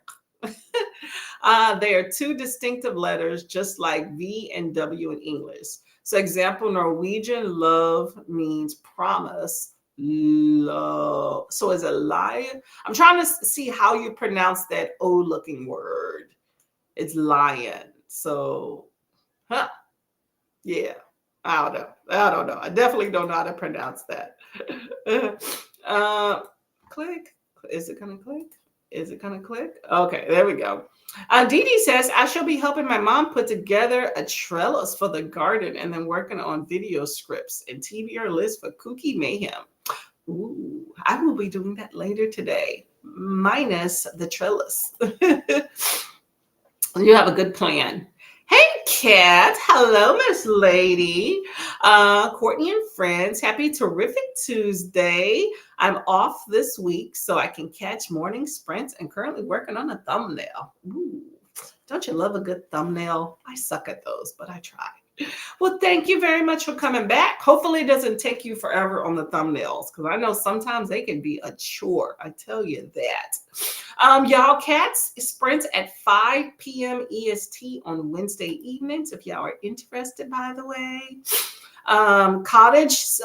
they are two distinctive letters, just like V and W in English. So, example, Norwegian love means promise. Love. So, is it lion? I'm trying to see how you pronounce that O-looking word. It's lion. So, yeah. I don't know. I definitely don't know how to pronounce that. Click. Is it going to click? Is it going to click? Okay, there we go. Dee Dee says, I shall be helping my mom put together a trellis for the garden and then working on video scripts and TBR list for Kooky Mayhem. Ooh, I will be doing that later today, minus the trellis. You have a good plan. Hey, Kat. Hello, Miss Lady. Courtney and friends, happy terrific Tuesday. I'm off this week so I can catch morning sprints and currently working on a thumbnail. Ooh, don't you love a good thumbnail? I suck at those, but I try. Well, thank you very much for coming back. Hopefully it doesn't take you forever on the thumbnails because I know sometimes they can be a chore. I tell you that. Y'all, Cats sprints at 5 p.m. EST on Wednesday evenings, if y'all are interested, by the way. Cottage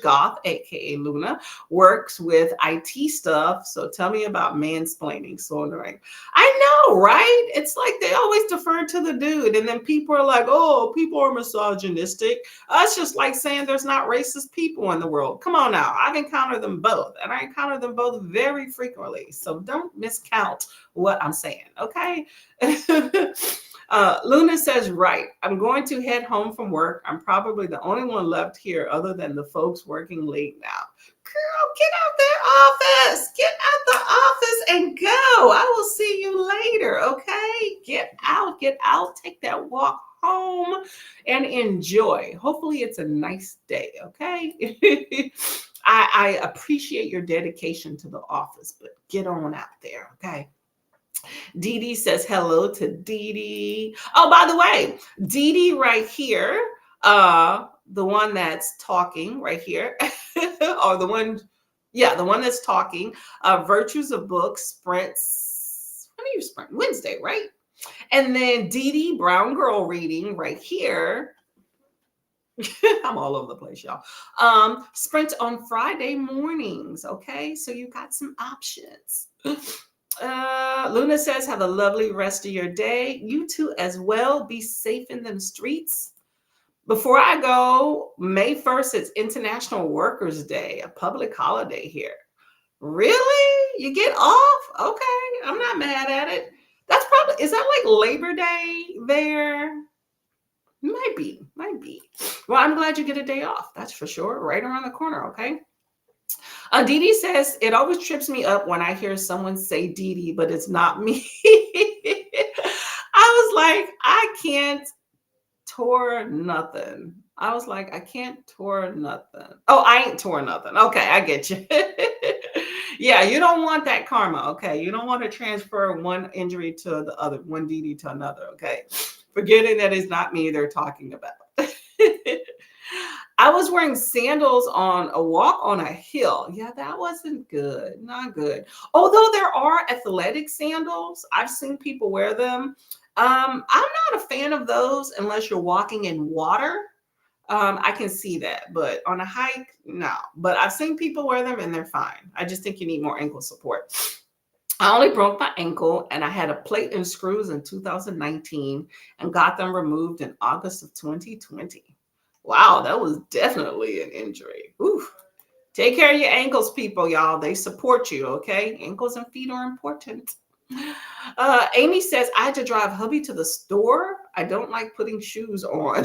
Goth, aka Luna, works with IT stuff. So tell me about mansplaining. So annoying. I know, right? It's like they always defer to the dude, and then people are like, "Oh, people are misogynistic." It's just like saying there's not racist people in the world. Come on now, I've encountered them both, and I encounter them both very frequently. So don't miscount what I'm saying, okay? Luna says, right, I'm going to head home from work. I'm probably the only one left here other than the folks working late now. Girl, get out their office. Get out the office and go. I will see you later, okay? Get out, take that walk home and enjoy. Hopefully it's a nice day, okay? I appreciate your dedication to the office, but get on out there, okay? Dee Dee says hello to Dee Dee. Oh, by the way, Dee Dee right here, the one that's talking right here, or the one that's talking, Virtues of Books sprints. When do you sprint? Wednesday, right? And then Dee Dee, Brown Girl reading right here. I'm all over the place, y'all. Sprint on Friday mornings, okay? So you got some options. Luna says, have a lovely rest of your day. You too as well. Be safe in them streets. Before I go, May 1st, it's International Workers' Day, a public holiday here. Really? You get off? Okay. I'm not mad at it. Is that like Labor Day there? Might be. Well, I'm glad you get a day off. That's for sure. Right around the corner, okay? Dee Dee says, it always trips me up when I hear someone say Dee Dee, but it's not me. I was like, I can't tour nothing. I was like, I can't tour nothing. Oh, I ain't tour nothing. Okay, I get you. Yeah, you don't want that karma. Okay, you don't want to transfer one injury to the other, one Dee Dee to another. Okay, forgetting that it's not me they're talking about. I was wearing sandals on a walk on a hill. Yeah, that wasn't good. Not good. Although there are athletic sandals, I've seen people wear them. I'm not a fan of those unless you're walking in water. I can see that, but on a hike, no. But I've seen people wear them and they're fine. I just think you need more ankle support. I only broke my ankle and I had a plate and screws in 2019 and got them removed in August of 2020. Wow, that was definitely an injury. Ooh. Take care of your ankles, people, y'all. They support you, okay? Ankles and feet are important. Amy says, I had to drive hubby to the store. I don't like putting shoes on.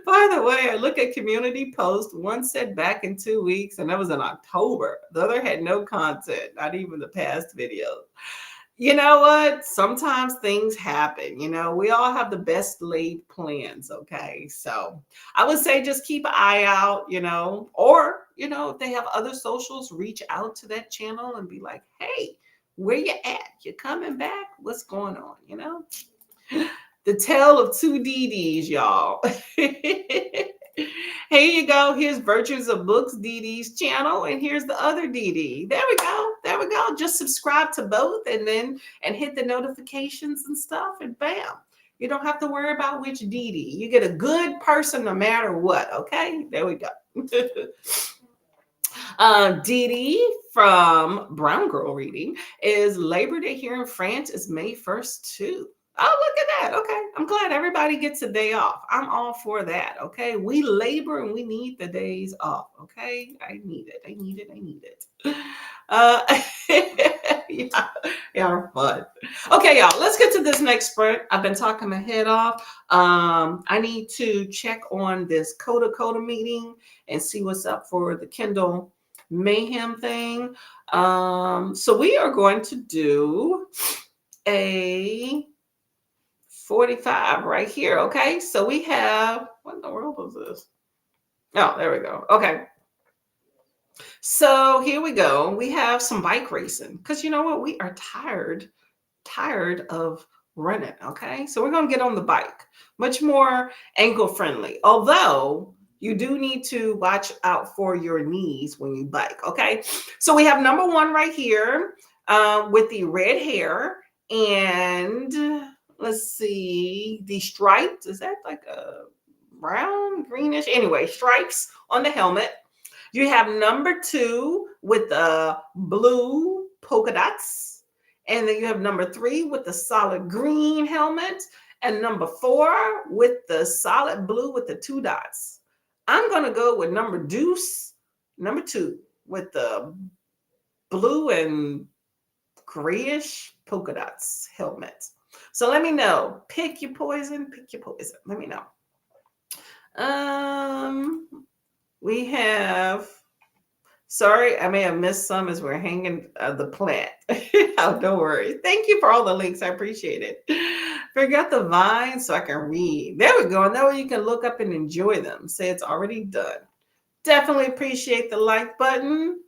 By the way, I look at community post. One said back in 2 weeks, and that was in October. The other had no content, not even the past videos. You know what? Sometimes things happen. We all have the best laid plans. Okay. So I would say just keep an eye out, or, if they have other socials, reach out to that channel and be like, hey, where you at? You coming back? What's going on? The tale of two DDs, y'all. Here you go. Here's Virtues of Books, Dee Dee's channel, and here's the other Dee Dee. There we go. There we go. Just subscribe to both and hit the notifications and stuff, and bam. You don't have to worry about which Dee Dee. You get a good person no matter what. Okay? There we go. Dee Dee from Brown Girl Reading is Labor Day here in France is May 1st too. Oh, look at that. Okay. I'm glad everybody gets a day off. I'm all for that. Okay. We labor and we need the days off. Okay. I need it. I need it. I need it. Yeah, are fun. Okay, y'all, let's get to this next sprint. I've been talking my head off. I need to check on this Coda meeting and see what's up for the Kindle Mayhem thing. So we are going to do a 45 right here. Okay, so we have, what in the world is this? Oh, there we go. Okay, so here we go. We have some bike racing because you know what? We are tired of running. Okay, so we're going to get on the bike, much more ankle friendly, although you do need to watch out for your knees when you bike. Okay, so we have number one right here with the red hair, and let's see, the stripes. Is that like a brown, greenish? Anyway, stripes on the helmet. You have number two with the blue polka dots. And then you have number three with the solid green helmet. And number four with the solid blue with the two dots. I'm going to go with number two with the blue and grayish polka dots helmet. So let me know. Pick your poison. Let me know. We have, sorry, I may have missed some as we're hanging the plant. Oh, don't worry. Thank you for all the links. I appreciate it. Forgot the vine so I can read. There we go. And that way you can look up and enjoy them. Say it's already done. Definitely appreciate the like button.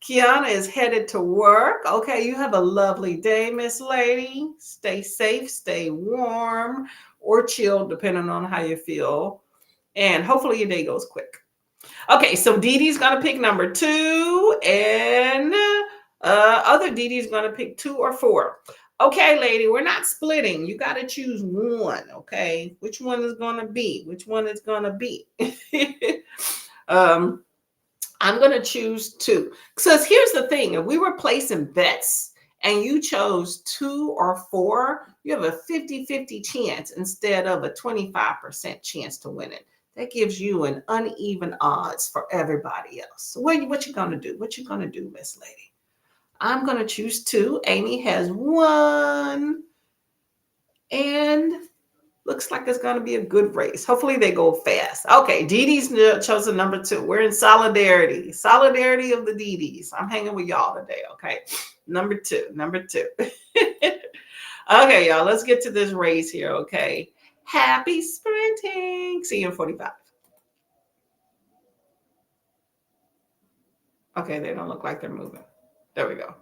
Kiana is headed to work. Okay, you have a lovely day, Miss Lady. Stay safe, stay warm, or chill, depending on how you feel. And hopefully your day goes quick. Okay, so Dee Dee's going to pick number two, and other Dee Dee's going to pick 2 or 4. Okay, lady, we're not splitting. You got to choose one, okay? Which one is going to be? I'm going to choose 2. Because here's the thing. If we were placing bets and you chose 2 or 4, you have a 50-50 chance instead of a 25% chance to win it. That gives you an uneven odds for everybody else. So what you going to do? What you going to do, Miss Lady? I'm going to choose 2. Amy has 1. And Looks like it's going to be a good race. Hopefully they go fast. Okay, Didi's chosen number 2. We're in solidarity. Solidarity of the Didis. I'm hanging with y'all today, okay? Number 2. Okay, y'all, let's get to this race here, okay? Happy sprinting. See you in 45. Okay, they don't look like they're moving. There we go.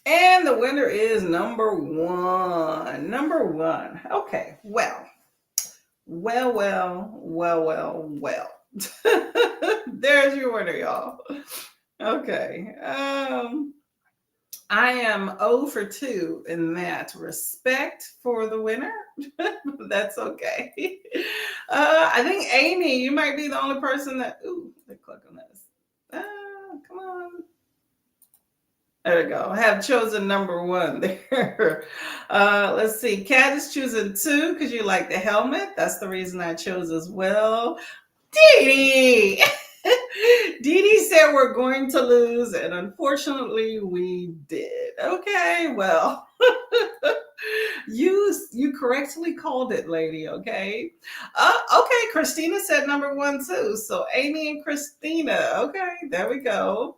And the winner is number one. Number one. Okay. Well. There's your winner, y'all. Okay. I am 0 for 2 in that respect for the winner. That's okay. I think Amy, you might be the only person that. Ooh, they click on this. Come on. There we go. I have chosen number one there. Let's see. Kat is choosing 2 because you like the helmet. That's the reason I chose as well. Dee Dee said we're going to lose, and unfortunately we did. Okay, well, you correctly called it, lady. Okay. Okay, Christina said number 1 too. So Amy and Christina. Okay, there we go.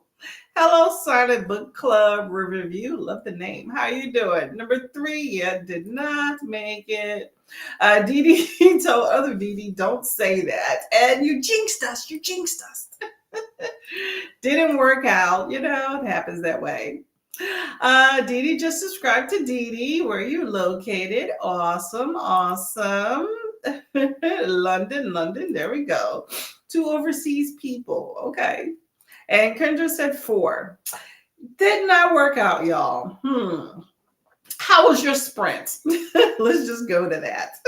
Hello, Silent Book Club review. Love the name. How you doing? Number 3, yeah, did not make it. Dee Dee told other Dee Dee, don't say that. And you jinxed us. You jinxed us. Didn't work out. You know, it happens that way. Dee Dee just subscribed to Dee Dee. Where are you located? Awesome. London. There we go. 2 overseas people. Okay. And Kendra said 4. Did not work out, y'all. How was your sprint? Let's just go to that.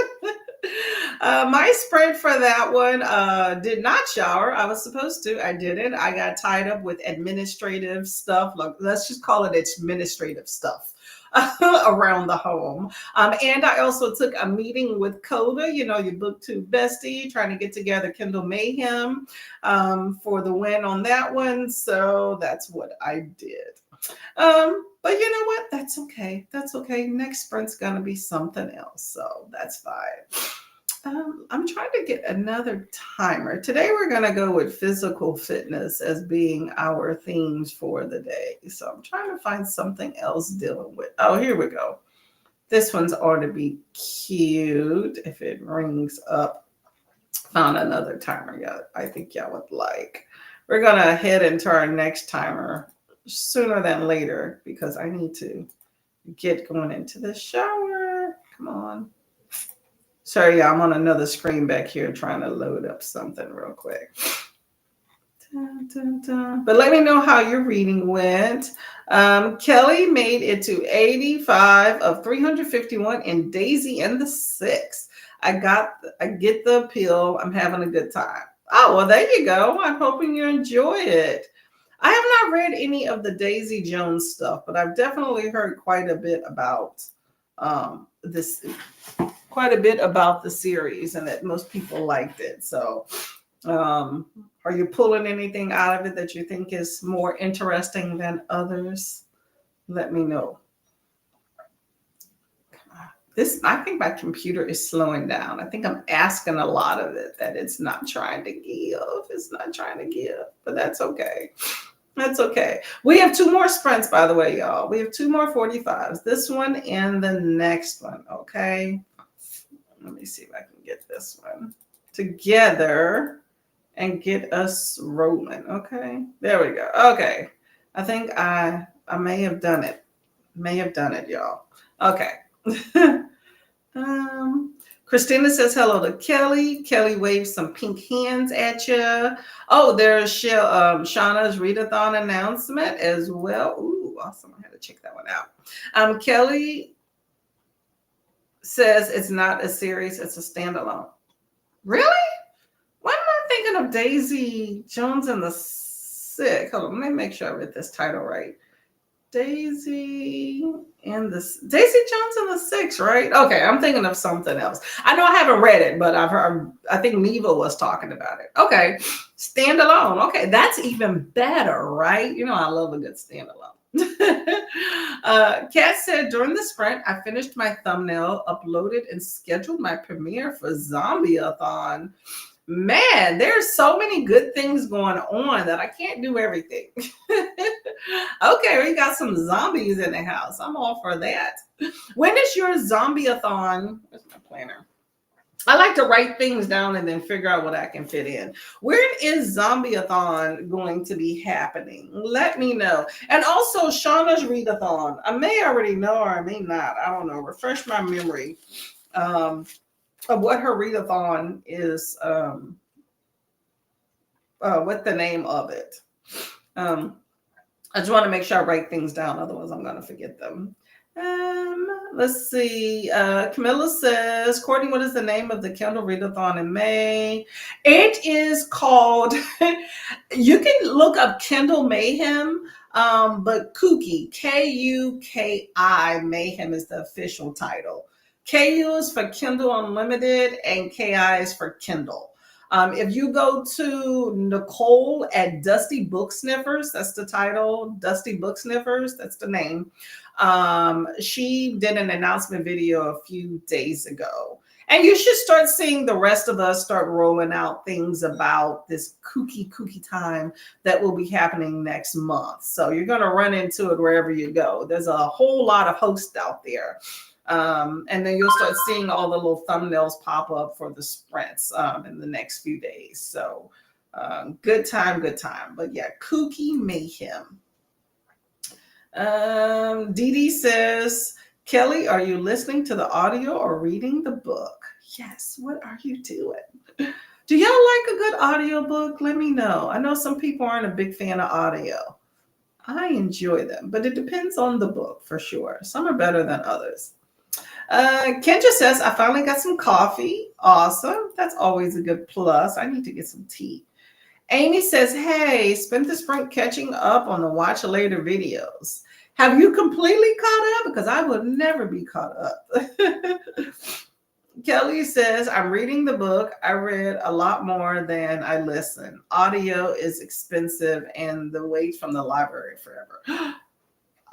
My sprint for that one did not shower. I was supposed to. I didn't. I got tied up with administrative stuff. Like, let's just call it administrative stuff around the home. And I also took a meeting with Coda, you know, your BookTube bestie, trying to get together Kindle Mayhem for the win on that one. So that's what I did. But you know what? That's okay. That's okay. Next sprint's going to be something else. So that's fine. I'm trying to get another timer. Today we're going to go with physical fitness as being our themes for the day. So I'm trying to find something else dealing with. Oh, here we go. This one's ought to be cute if it rings up. Found another timer. Yeah, I think y'all would like. We're going to head into our next timer sooner than later because I need to get going into the shower. Come on. Sorry, yeah, I'm on another screen back here trying to load up something real quick. Dun, dun, dun. But let me know how your reading went. Kelly made it to 85 of 351 in Daisy and the Six. I get the appeal. I'm having a good time. Oh, well, there you go. I'm hoping you enjoy it. I have not read any of the Daisy Jones stuff, but I've definitely heard quite a bit about this. Quite a bit about the series and that most people liked it. So are you pulling anything out of it that you think is more interesting than others? Let me know. I think my computer is slowing down. I think I'm asking a lot of it that it's not trying to give. It's not trying to give, but that's okay. That's okay. We have 2 more sprints, by the way, y'all. We have 2 more 45s. This one and the next one, okay? Let me see if I can get this one together and get us rolling. Okay, there we go. Okay, I think I may have done it. May have done it, y'all. Okay. Christina says hello to Kelly. Kelly waves some pink hands at you. Oh, there's Shauna's readathon announcement as well. Ooh, awesome. I had to check that one out. Kelly says it's not a series, it's a standalone. Really? Why am I thinking of Daisy Jones and the Six? Hold on, let me make sure I read this title right. Daisy Jones and the Six, right? Okay, I'm thinking of something else. I know I haven't read it, but I've heard. I think Neva was talking about it. Okay, standalone. Okay, that's even better, right? You know, I love a good standalone. Kat said during the sprint, I finished my thumbnail, uploaded, and scheduled my premiere for Zombie-a-thon. Man, there's so many good things going on that I can't do everything. Okay, we got some zombies in the house. I'm all for that. When is your Zombie-a-thon? Where's my planner? I like to write things down and then figure out what I can fit in. Where is Zombie-a-thon going to be happening? Let me know. And also Shauna's readathon. I may already know or I may not. I don't know. Refresh my memory of what her readathon is, what the name of it. I just want to make sure I write things down, otherwise I'm going to forget them. Let's see. Camilla says, Courtney, what is the name of the Kindle Readathon in May? It is called, you can look up Kindle Mayhem, but Kuki, Kuki Mayhem is the official title. KU is for Kindle Unlimited and KI is for Kindle. If you go to Nicole at Dusty Book Sniffers, that's the title, Dusty Book Sniffers, that's the name. She did an announcement video a few days ago. And you should start seeing the rest of us start rolling out things about this kooky time that will be happening next month. So you're going to run into it wherever you go. There's a whole lot of hosts out there. And then you'll start seeing all the little thumbnails pop up for the sprints in the next few days. So good time. But yeah, Kooky Mayhem. Dee Dee says, Kelly, are you listening to the audio or reading the book? Yes. What are you doing? Do y'all like a good audio book? Let me know. I know some people aren't a big fan of audio. I enjoy them, but it depends on the book for sure. Some are better than others. Kendra says, I finally got some coffee. Awesome. That's always a good plus. I need to get some tea. Amy says, hey, spent the sprint catching up on the watch later videos. Have you completely caught up? Because I would never be caught up. Kelly says, I'm reading the book. I read a lot more than I listened. Audio is expensive and the wait from the library forever.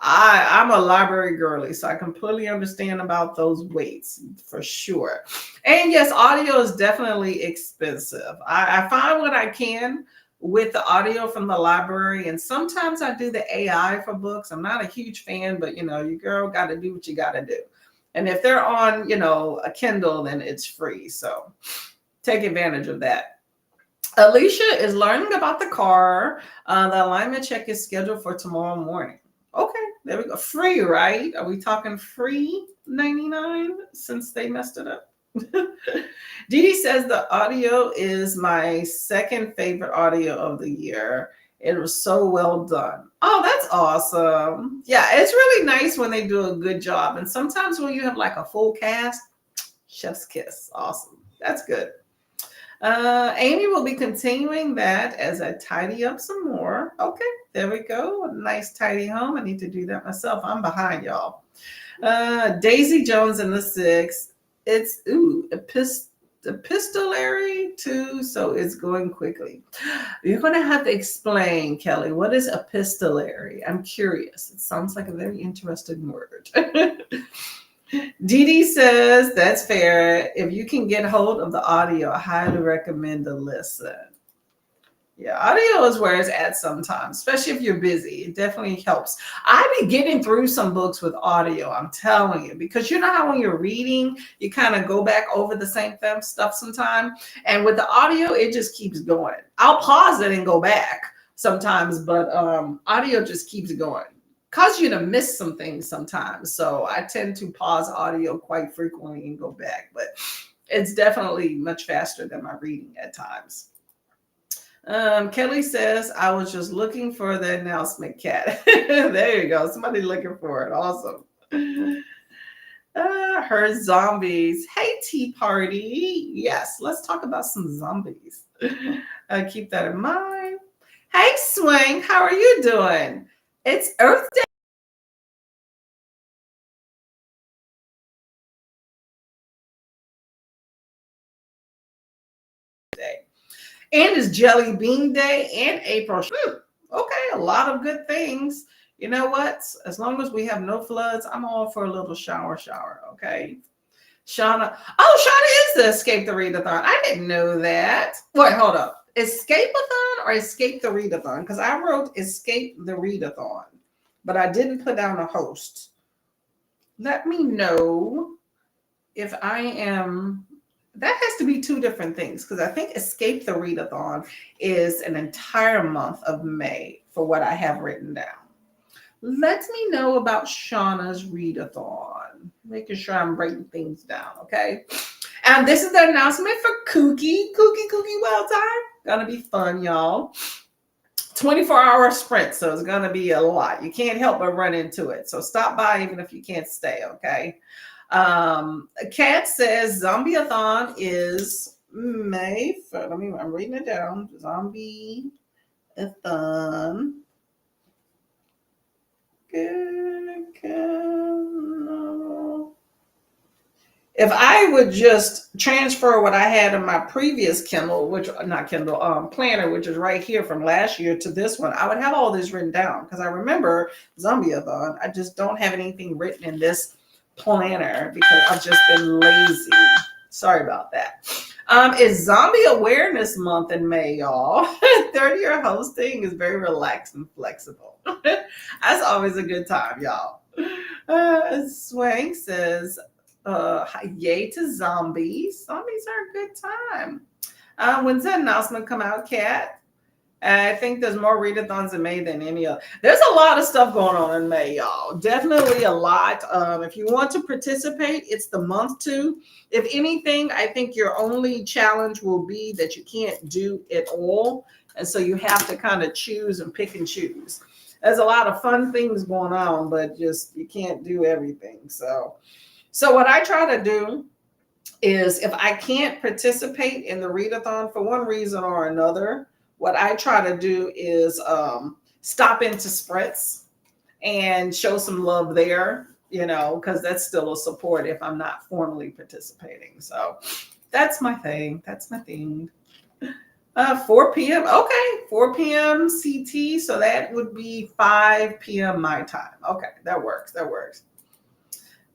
I'm a library girly, so I completely understand about those waits for sure. And yes, audio is definitely expensive. I find what I can with the audio from the library, and sometimes I do the AI for books. I'm not a huge fan, but your girl got to do what you got to do. And if they're on, a Kindle, then it's free. So take advantage of that. Alicia is learning about the car. The alignment check is scheduled for tomorrow morning. Okay, there we go. Free, right? Are we talking free 99 since they messed it up? Dee Dee says the audio is my second favorite audio of the year. It was so well done. Oh, that's awesome. Yeah, it's really nice when they do a good job. And sometimes when you have like a full cast, chef's kiss. Awesome. That's good. Amy will be continuing that as I tidy up some more. Okay, there we go. A nice tidy home. I need to do that myself. I'm behind y'all. Daisy Jones in the 6. It's epistolary too, so it's going quickly. You're going to have to explain, Kelly, what is epistolary? I'm curious. It sounds like a very interesting word. Dee Dee says, that's fair. If you can get hold of the audio, I highly recommend to listen. Yeah, audio is where it's at sometimes, especially if you're busy. It definitely helps. I be getting through some books with audio, I'm telling you, because you know how when you're reading, you kind of go back over the same stuff sometimes. And with the audio, it just keeps going. I'll pause it and go back sometimes, but audio just keeps going. Cause you to miss some things sometimes. So I tend to pause audio quite frequently and go back, but it's definitely much faster than my reading at times. Kelly says, I was just looking for the announcement, Cat. There you go. Somebody looking for it. Awesome. Her zombies. Hey, Tea Party. Yes, let's talk about some zombies. Keep that in mind. Hey, Swing. How are you doing? It's Earth Day. And it's Jelly Bean Day and April. Okay, a lot of good things. You know what? As long as we have no floods, I'm all for a little shower, okay? Shauna. Oh, Shauna is the Escape the Readathon. I didn't know that. Wait, hold up. Escape-a-thon or Escape the Readathon? Because I wrote Escape the Readathon, but I didn't put down a host. Let me know if I am that has to be two different things because I think Escape the Readathon is an entire month of May for what I have written down. Let me know about Shauna's readathon. Making sure I'm writing things down, okay? And this is the announcement for Kooky Wild Time. Gonna be fun, y'all. 24-hour sprint, so it's gonna be a lot. You can't help but run into it. So stop by even if you can't stay, okay? Kat says Zombieathon is May. I'm reading it down. Zombieathon. If I would just transfer what I had in my previous Kindle, planner, which is right here from last year to this one, I would have all this written down because I remember Zombieathon. I just don't have anything written in this planner because I've just been lazy. Sorry about that. It's Zombie Awareness Month in May, y'all. Third year hosting is very relaxed and flexible. That's always a good time, y'all. Swank says, yay to zombies. Zombies are a good time. When's the announcement come out, Kat? I think there's more readathons in May than any other. There's a lot of stuff going on in May, y'all. Definitely a lot. If you want to participate, it's the month to. If anything, I think your only challenge will be that you can't do it all. And so you have to kind of choose and pick and choose. There's a lot of fun things going on, but just you can't do everything. So what I try to do is if I can't participate in the readathon for one reason or another, what I try to do is stop into sprints and show some love there, because that's still a support if I'm not formally participating. So that's my thing. That's my thing. 4 p.m. Okay, 4 p.m. CT. So that would be 5 p.m. my time. Okay, that works.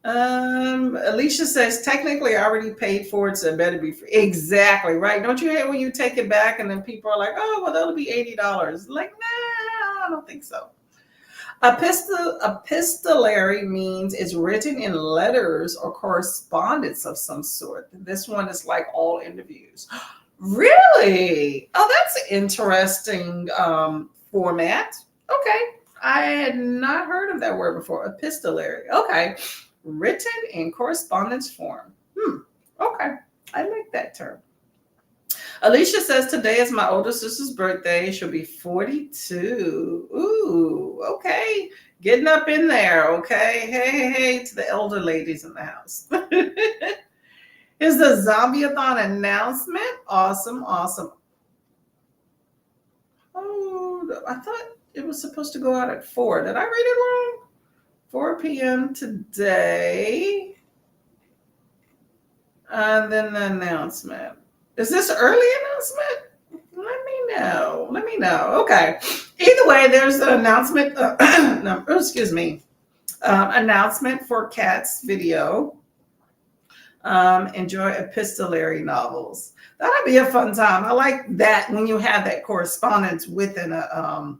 Alicia says, technically I already paid for it, so it better be free. Exactly, right? Don't you hate when you take it back and then people are like, oh, well, that'll be $80. Like, nah, I don't think so. Epistolary means it's written in letters or correspondence of some sort. This one is like all interviews. Really? Oh, that's an interesting format. Okay. I had not heard of that word before. Epistolary. Okay. Written in correspondence form. Okay. I like that term. Alicia says today is my older sister's birthday. She'll be 42. Ooh, okay. Getting up in there, okay? Hey, to the elder ladies in the house. Here's the Zombieathon announcement. Awesome. Oh, I thought it was supposed to go out at 4. Did I read it wrong? 4 p.m. today. And then the announcement. Is this early announcement? Let me know. Okay. Either way, there's an announcement. Announcement for Kat's video. Enjoy epistolary novels. That'll be a fun time. I like that when you have that correspondence within a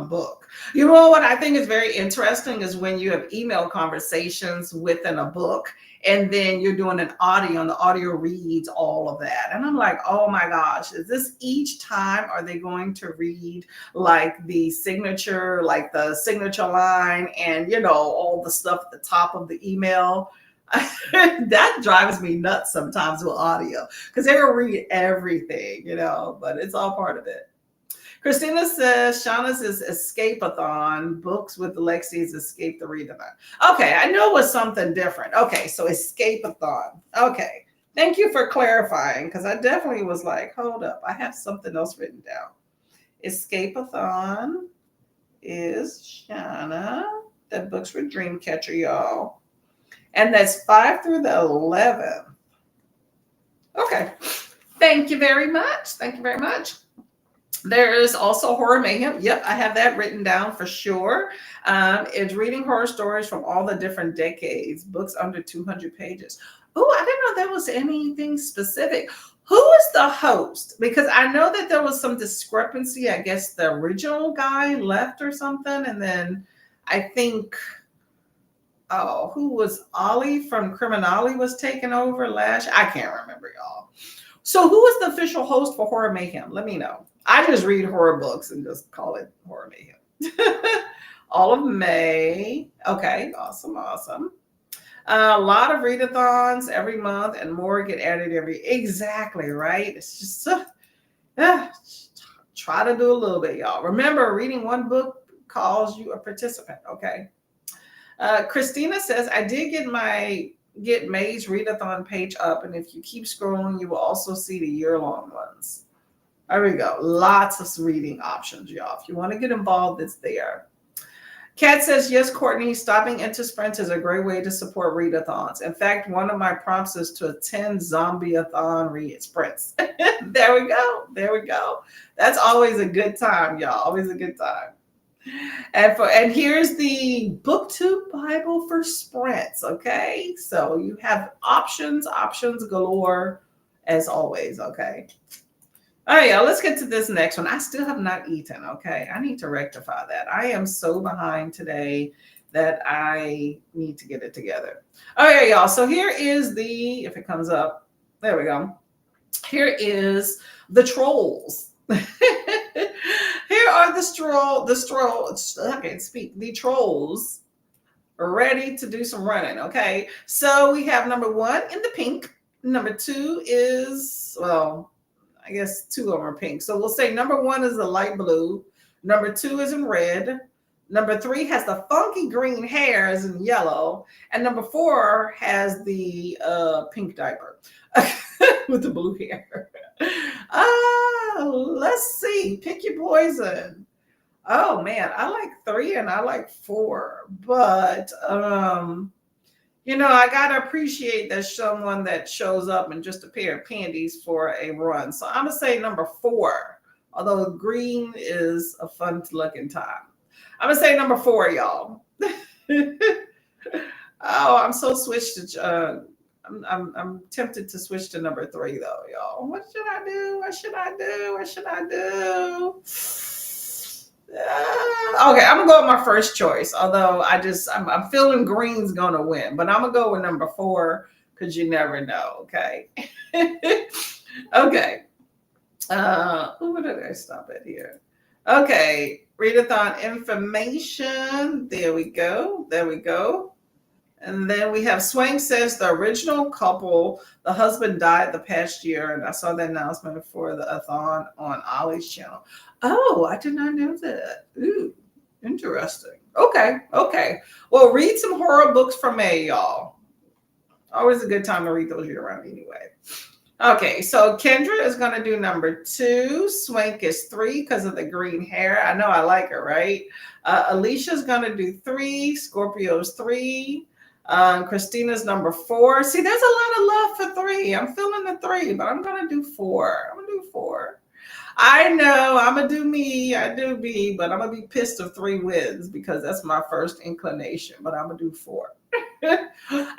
book. You know what I think is very interesting is when you have email conversations within a book and then you're doing an audio and the audio reads all of that. And I'm like, oh my gosh, is this each time? Are they going to read like the signature line and, all the stuff at the top of the email? That drives me nuts sometimes with audio because they will read everything, but it's all part of it. Christina says, Shauna's is Escape-a-thon. Books with Lexi's Escape the Readathon. Okay, I know it was something different. Okay, so Escape-a-thon. Okay, thank you for clarifying because I definitely was like, hold up, I have something else written down. Escape-a-thon is Shauna. That Books with Dreamcatcher, y'all. And that's 5 through the 11th. Okay, thank you very much. There is also Horror Mayhem. Yep, I have that written down for sure. It's reading horror stories from all the different decades, books under 200 pages. Oh, I didn't know there was anything specific. Who is the host? Because I know that there was some discrepancy. I guess the original guy left or something. And then I think Oh, who was Ollie from Criminale was taking over last? I can't remember, y'all. So who is the official host for Horror Mayhem? Let me know. I just read horror books and just call it Horror Mayhem. All of May. Okay, awesome, awesome. A lot of readathons every month and more get added every. Exactly, right? It's just uh, try to do a little bit, y'all. Remember, reading one book calls you a participant. Okay. Christina says, I did get May's readathon page up, and if you keep scrolling, you will also see the year-long ones. There we go. Lots of reading options, y'all. If you want to get involved, it's there. Kat says, yes, Courtney, stopping into Sprint is a great way to support readathons. In fact, one of my prompts is to attend zombie-a-thon read sprints. There we go. There we go. That's always a good time, y'all. Always a good time. And here's the BookTube Bible for sprints. Okay. So you have options galore as always. Okay. All right, y'all, let's get to this next one. I still have not eaten, okay? I need to rectify that. I am so behind today that I need to get it together. All right, y'all, so here is the, if it comes up, there we go. Here is the trolls. Here are the trolls ready to do some running, okay? So we have number 1 in the pink. Number 2 is, well, I guess 2 of them are pink. So we'll say number 1 is the light blue. Number 2 is in red. Number 3 has the funky green hair is in yellow. And number 4 has the pink diaper with the blue hair. Let's see. Pick your poison. Oh man, I like 3 and I like 4. But I gotta appreciate that someone that shows up in just a pair of panties for a run. So I'm gonna say number 4, although green is a fun looking time. I'm gonna say number 4, y'all. Oh, I'm so switched to. I'm tempted to switch to number 3 though, y'all. What should I do? What should I do? What should I do? Okay, I'm gonna go with my first choice. Although I'm feeling green's gonna win, but I'm gonna go with number 4 because you never know. Okay. Okay. Where did I stop at here? Okay, readathon information. There we go. There we go. And then we have Swank says the original couple, the husband died the past year, and I saw the announcement for the athon on Ollie's channel. Oh, I did not know that. Ooh, interesting. Okay, okay. Well, read some horror books from May, y'all. Always a good time to read those year round anyway. Okay, so Kendra is going to do number 2. Swank is 3 because of the green hair. I know I like her, right? Alicia's going to do 3. Scorpio's 3. Christina's number 4. See, there's a lot of love for 3. I'm feeling the 3, but I'm gonna do 4. I'm gonna do 4. I know I'm gonna do me. I do me, but I'm gonna be pissed if 3 wins because that's my first inclination. But I'm gonna do 4.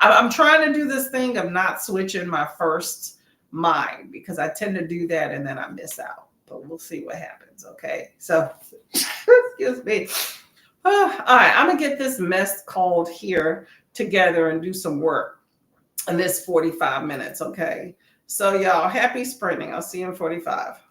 I'm trying to do this thing of not switching my first mind because I tend to do that and then I miss out. But we'll see what happens. Okay, so excuse me. All right, I'm gonna get this mess called here together and do some work in this 45 minutes. Okay, so y'all, happy sprinting. I'll see you in 45.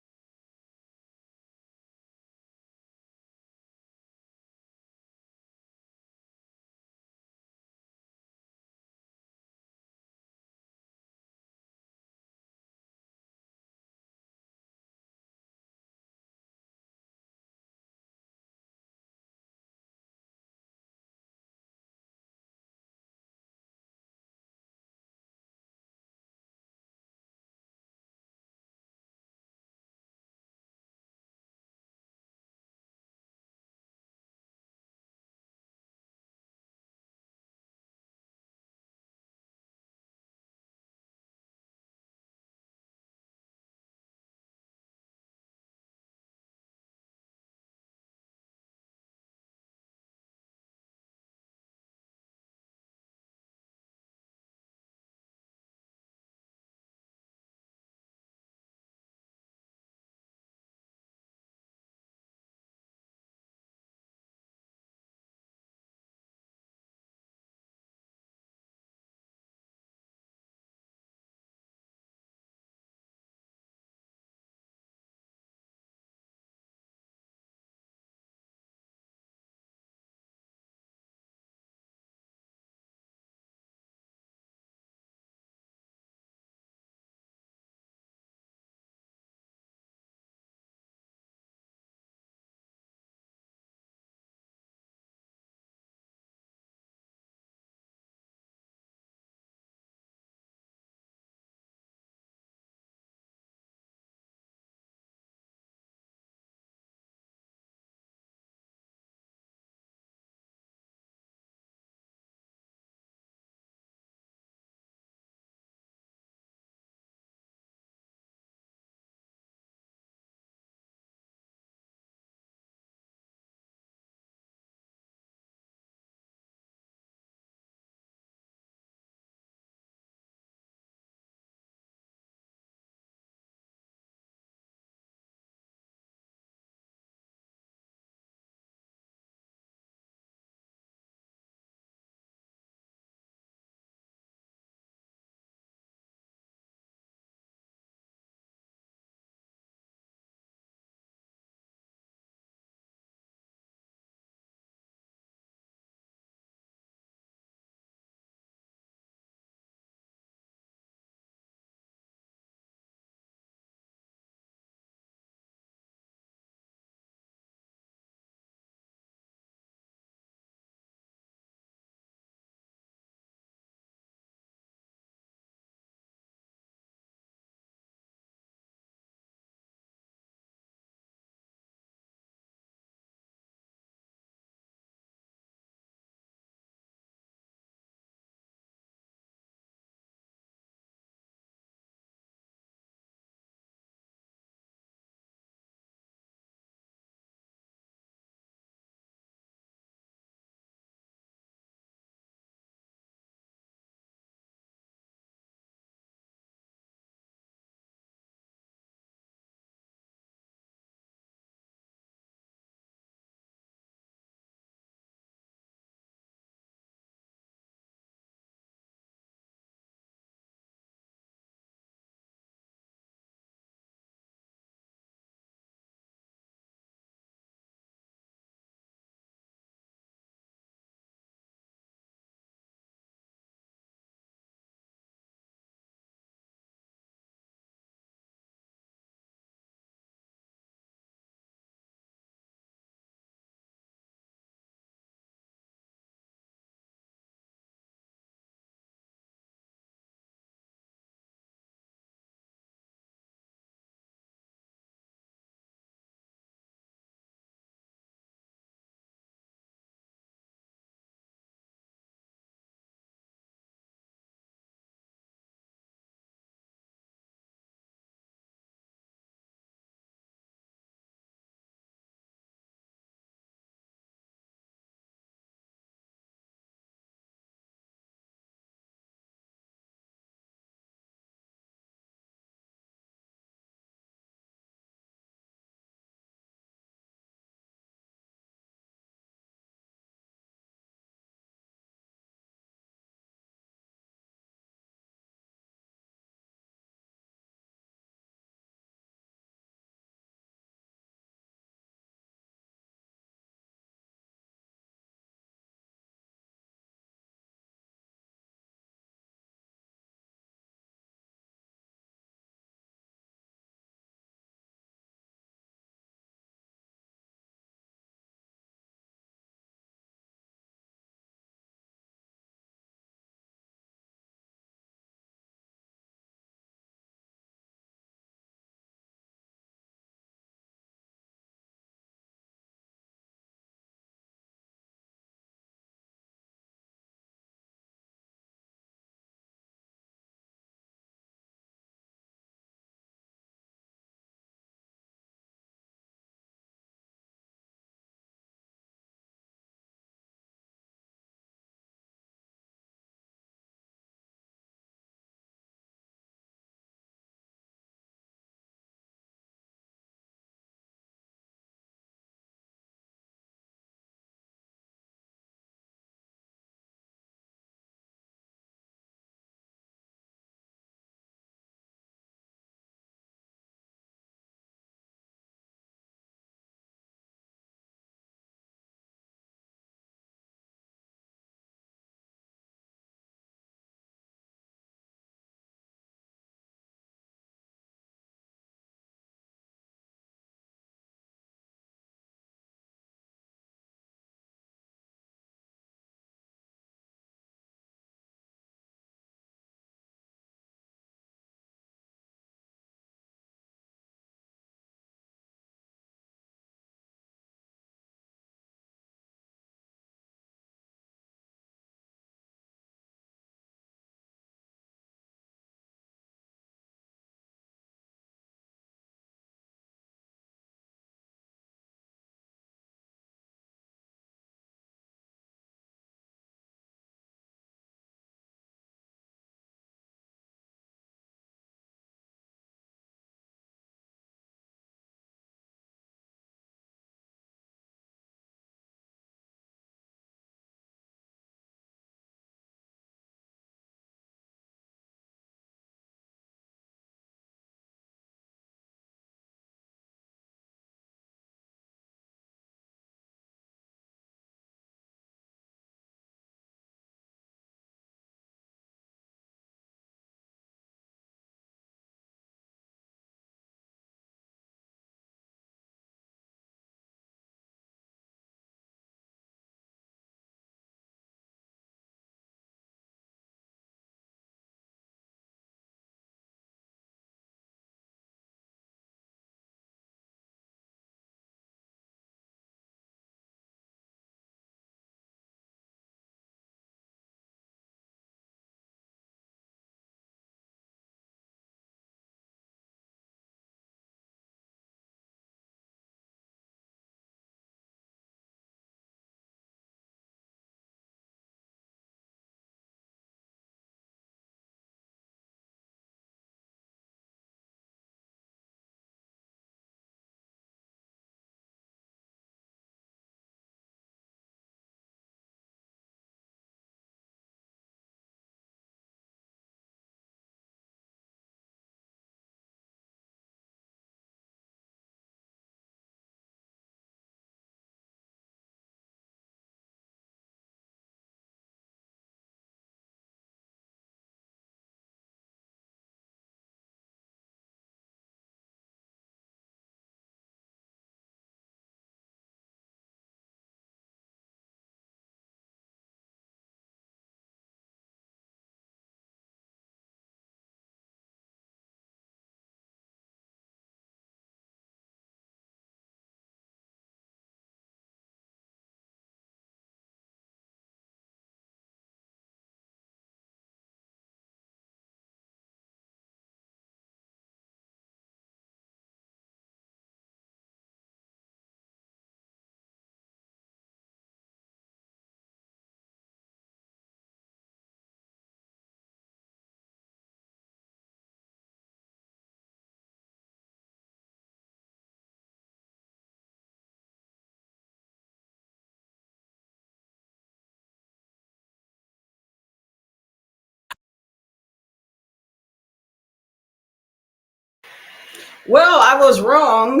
Well, I was wrong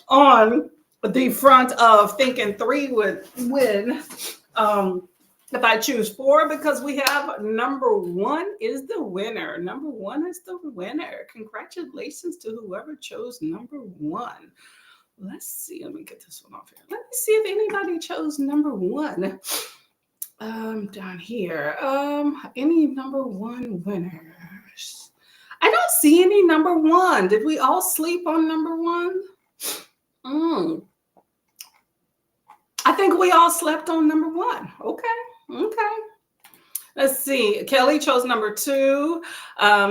on the front of thinking 3 would win. If I choose 4, because we have number 1 is the winner. Number 1 is the winner. Congratulations to whoever chose number 1. Let's see. Let me get this one off here. Let me see if anybody chose number 1. Down here. Any number 1 winners? I don't see any number 1. Did we all sleep on number 1? I think we all slept on number 1. Okay. Let's see. Kelly chose number 2.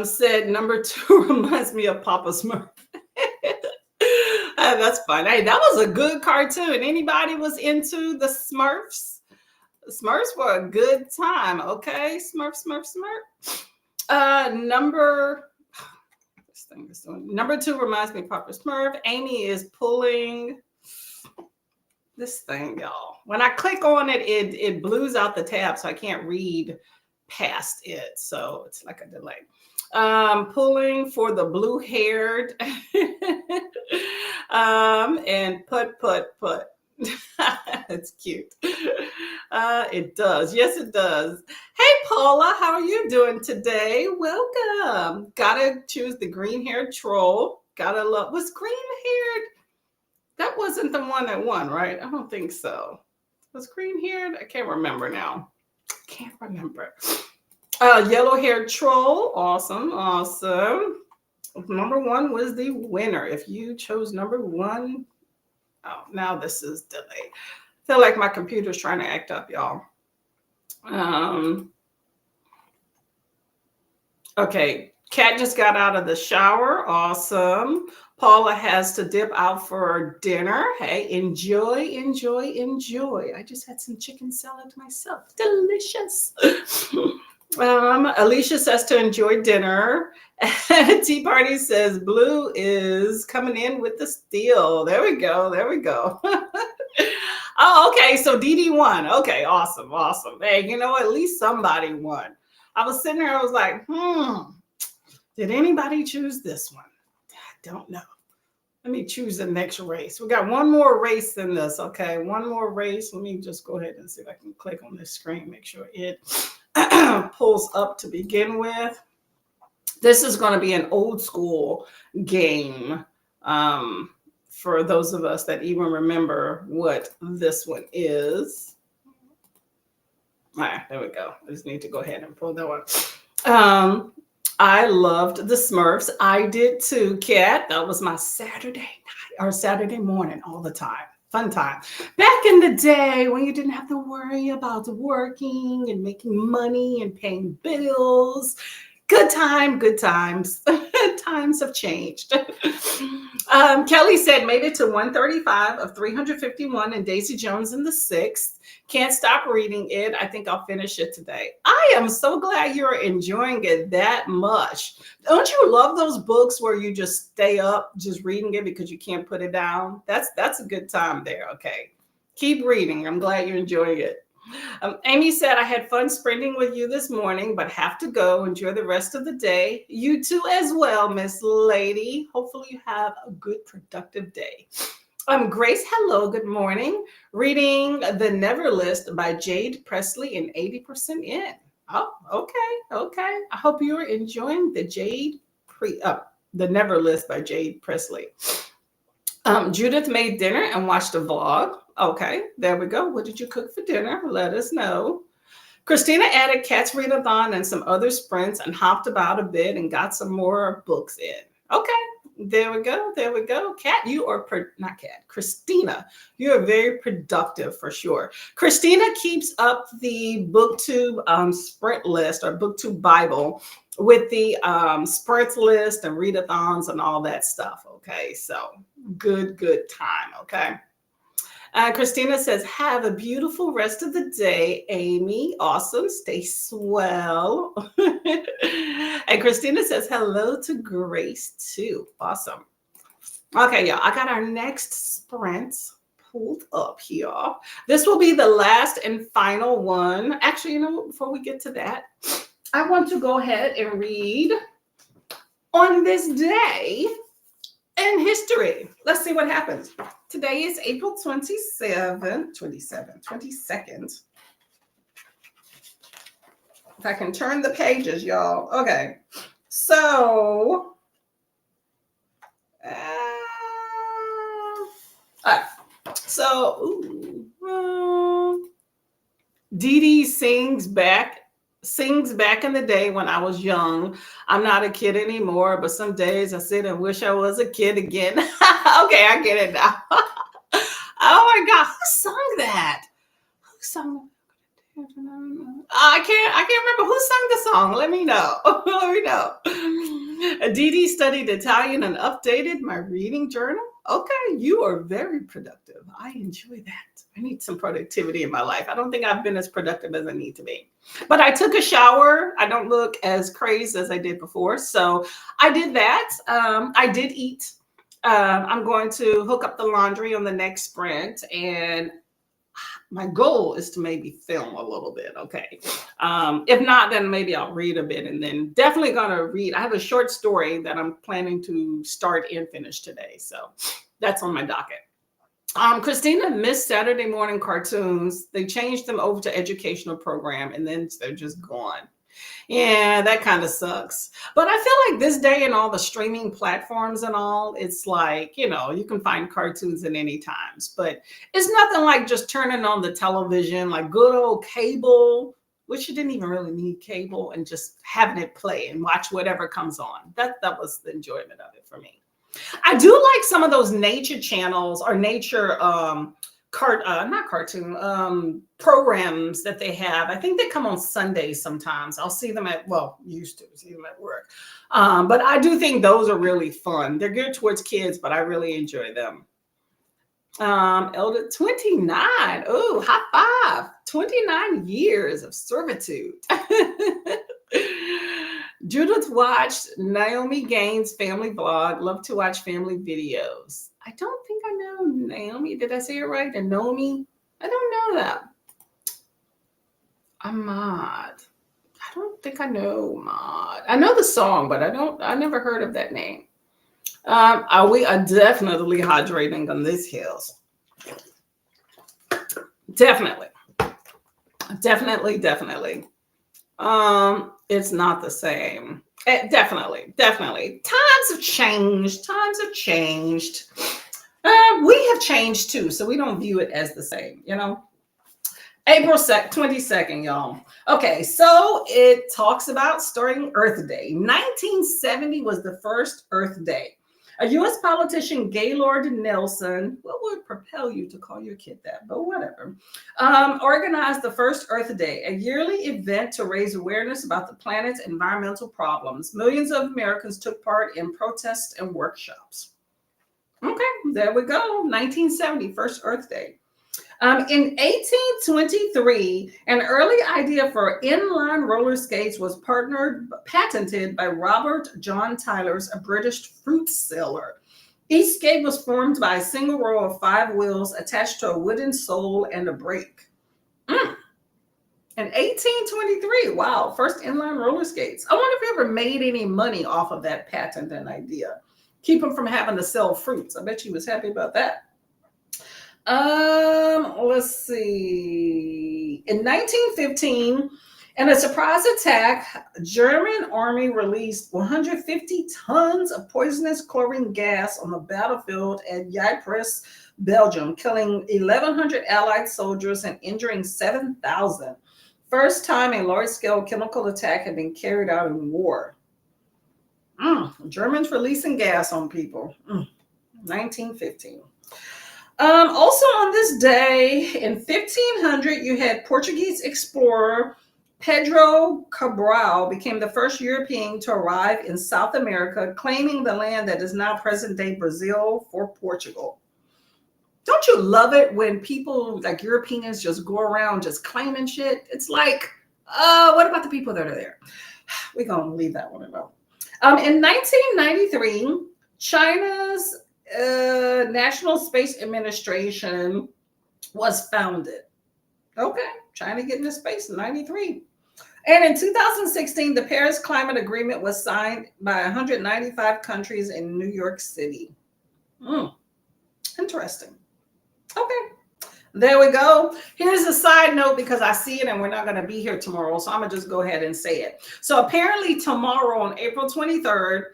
Said number 2 reminds me of Papa Smurf. That's fun. Hey, that was a good cartoon. Anybody was into the Smurfs? The Smurfs were a good time. Okay, Smurf. Number 2 reminds me of Papa Smurf. Amy is pulling this thing, y'all. When I click on it, it blues out the tab, so I can't read past it. So it's like a delay. Pulling for the blue-haired and put. It's cute. It does. Yes, it does. Hey, Paula, how are you doing today? Welcome. Gotta choose the green-haired troll. Gotta love. Was green-haired? That wasn't the one that won, right? I don't think so. Was green-haired? I can't remember now. Can't remember. Yellow-haired troll. Awesome. Number 1 was the winner. If you chose number 1, oh, now this is delayed. I feel like my computer's trying to act up, y'all. Okay, Kat just got out of the shower. Awesome. Paula has to dip out for dinner. Hey, enjoy. I just had some chicken salad myself. Delicious. Alicia says to enjoy dinner. Tea Party says blue is coming in with the steal. There we go. Oh, okay. So Dee won. Okay, awesome. Hey, you know, at least somebody won. I was sitting there, I was like, did anybody choose this one? I don't know. Let me choose the next race. We got one more race than this. Okay, one more race. Let me just go ahead and see if I can click on this screen, make sure it pulls up to begin with. This is going to be an old school game for those of us that even remember what this one is. All right, there we go. I just need to go ahead and pull that one. I loved the Smurfs. I did too, Kat. That was my Saturday night or Saturday morning all the time. Fun time. Back in the day when you didn't have to worry about working and making money and paying bills. Good times. Times have changed. Kelly said made it to 135 of 351 and Daisy Jones in the 6th. Can't stop reading it. I think I'll finish it today. I am so glad you're enjoying it that much. Don't you love those books where you just stay up just reading it because you can't put it down? That's a good time there. Okay. Keep reading. I'm glad you're enjoying it. Amy said, I had fun sprinting with you this morning, but have to go. Enjoy the rest of the day. You too as well, Miss Lady. Hopefully you have a good, productive day. Grace, hello, good morning. Reading The Never List by Jade Presley and 80% in. Oh, okay. I hope you are enjoying the Never List by Jade Presley. Judith made dinner and watched a vlog. Okay, there we go. What did you cook for dinner? Let us know. Christina added Kat's readathon and some other sprints and hopped about a bit and got some more books in. Okay, there we go. Kat, Christina, you are very productive for sure. Christina keeps up the BookTube sprint list or BookTube Bible with the sprints list and readathons and all that stuff. Okay, so good time. Okay. Christina says, have a beautiful rest of the day, Amy. Awesome. Stay swell. And Christina says, hello to Grace, too. Awesome. Okay, y'all. I got our next sprint pulled up here. This will be the last and final one. Actually, before we get to that, I want to go ahead and read on this day. And history. Let's see what happens. Today is April 22nd. If I can turn the pages, y'all. Okay. So, all right. So, Dee Dee sings back in the day when I was young. I'm not a kid anymore, but some days I sit and wish I was a kid again. Okay, I get it now. Oh my God, who sung that? Who sung? I can't remember who sung the song. Let me know. Let me know. Dee Dee studied Italian and updated my reading journal. Okay, you are very productive. I enjoy that. I need some productivity in my life. I don't think I've been as productive as I need to be. But I took a shower. I don't look as crazed as I did before. So I did that. I did eat. I'm going to hook up the laundry on the next sprint, and my goal is to maybe film a little bit. Okay. If not, then maybe I'll read a bit, and then definitely gonna read. I have a short story that I'm planning to start and finish today. So that's on my docket. Christina missed Saturday morning cartoons. They changed them over to educational program, and then they're just gone. Yeah, that kind of sucks. But I feel like this day and all the streaming platforms and all, it's like, you can find cartoons at any times, but it's nothing like just turning on the television, like good old cable, which you didn't even really need cable, and just having it play and watch whatever comes on. That was the enjoyment of it for me. I do like some of those nature channels or nature not cartoon programs that they have. I think they come on Sundays sometimes. I'll see them used to see them at work. But I do think those are really fun. They're geared towards kids, but I really enjoy them. Elder 29. Oh, high five. 29 years of servitude. Judith watched Naomi Gaines' family vlog. Love to watch family videos. I don't think I know Naomi. Did I say it right? And Naomi? I don't know that. Ahmad. I don't think I know Ahmad. I know the song, but I never heard of that name. We are definitely hydrating on this hills. Definitely. It's not the same. Definitely. Times have changed. We have changed too, so we don't view it as the same, April 22nd, y'all. Okay, so it talks about starting Earth Day. 1970 was the first Earth Day. A U.S. politician, Gaylord Nelson, what would propel you to call your kid that? But whatever. Organized the first Earth Day, a yearly event to raise awareness about the planet's environmental problems. Millions of Americans took part in protests and workshops. Okay, there we go. 1970, first Earth Day. In 1823, an early idea for inline roller skates was patented by Robert John Tylers, a British fruit seller. Each skate was formed by a single row of 5 wheels attached to a wooden sole and a brake. In 1823, wow, first inline roller skates. I wonder if you ever made any money off of that patent and idea. Keep him from having to sell fruits. I bet he was happy about that. Let's see. In 1915, in a surprise attack, German army released 150 tons of poisonous chlorine gas on the battlefield at Ypres, Belgium, killing 1,100 Allied soldiers and injuring 7,000. First time a large-scale chemical attack had been carried out in war. Germans releasing gas on people. 1915. Also on this day, in 1500, you had Portuguese explorer Pedro Cabral became the first European to arrive in South America, claiming the land that is now present-day Brazil for Portugal. Don't you love it when people like Europeans just go around just claiming shit? It's like, what about the people that are there? We're going to leave that one alone. In 1993, China's National Space Administration was founded. Okay, China getting to space in 93. And in 2016, the Paris Climate Agreement was signed by 195 countries in New York City. Interesting. Okay. There we go. Here's a side note because I see it and we're not going to be here tomorrow. So I'm going to just go ahead and say it. So apparently tomorrow on April 23rd,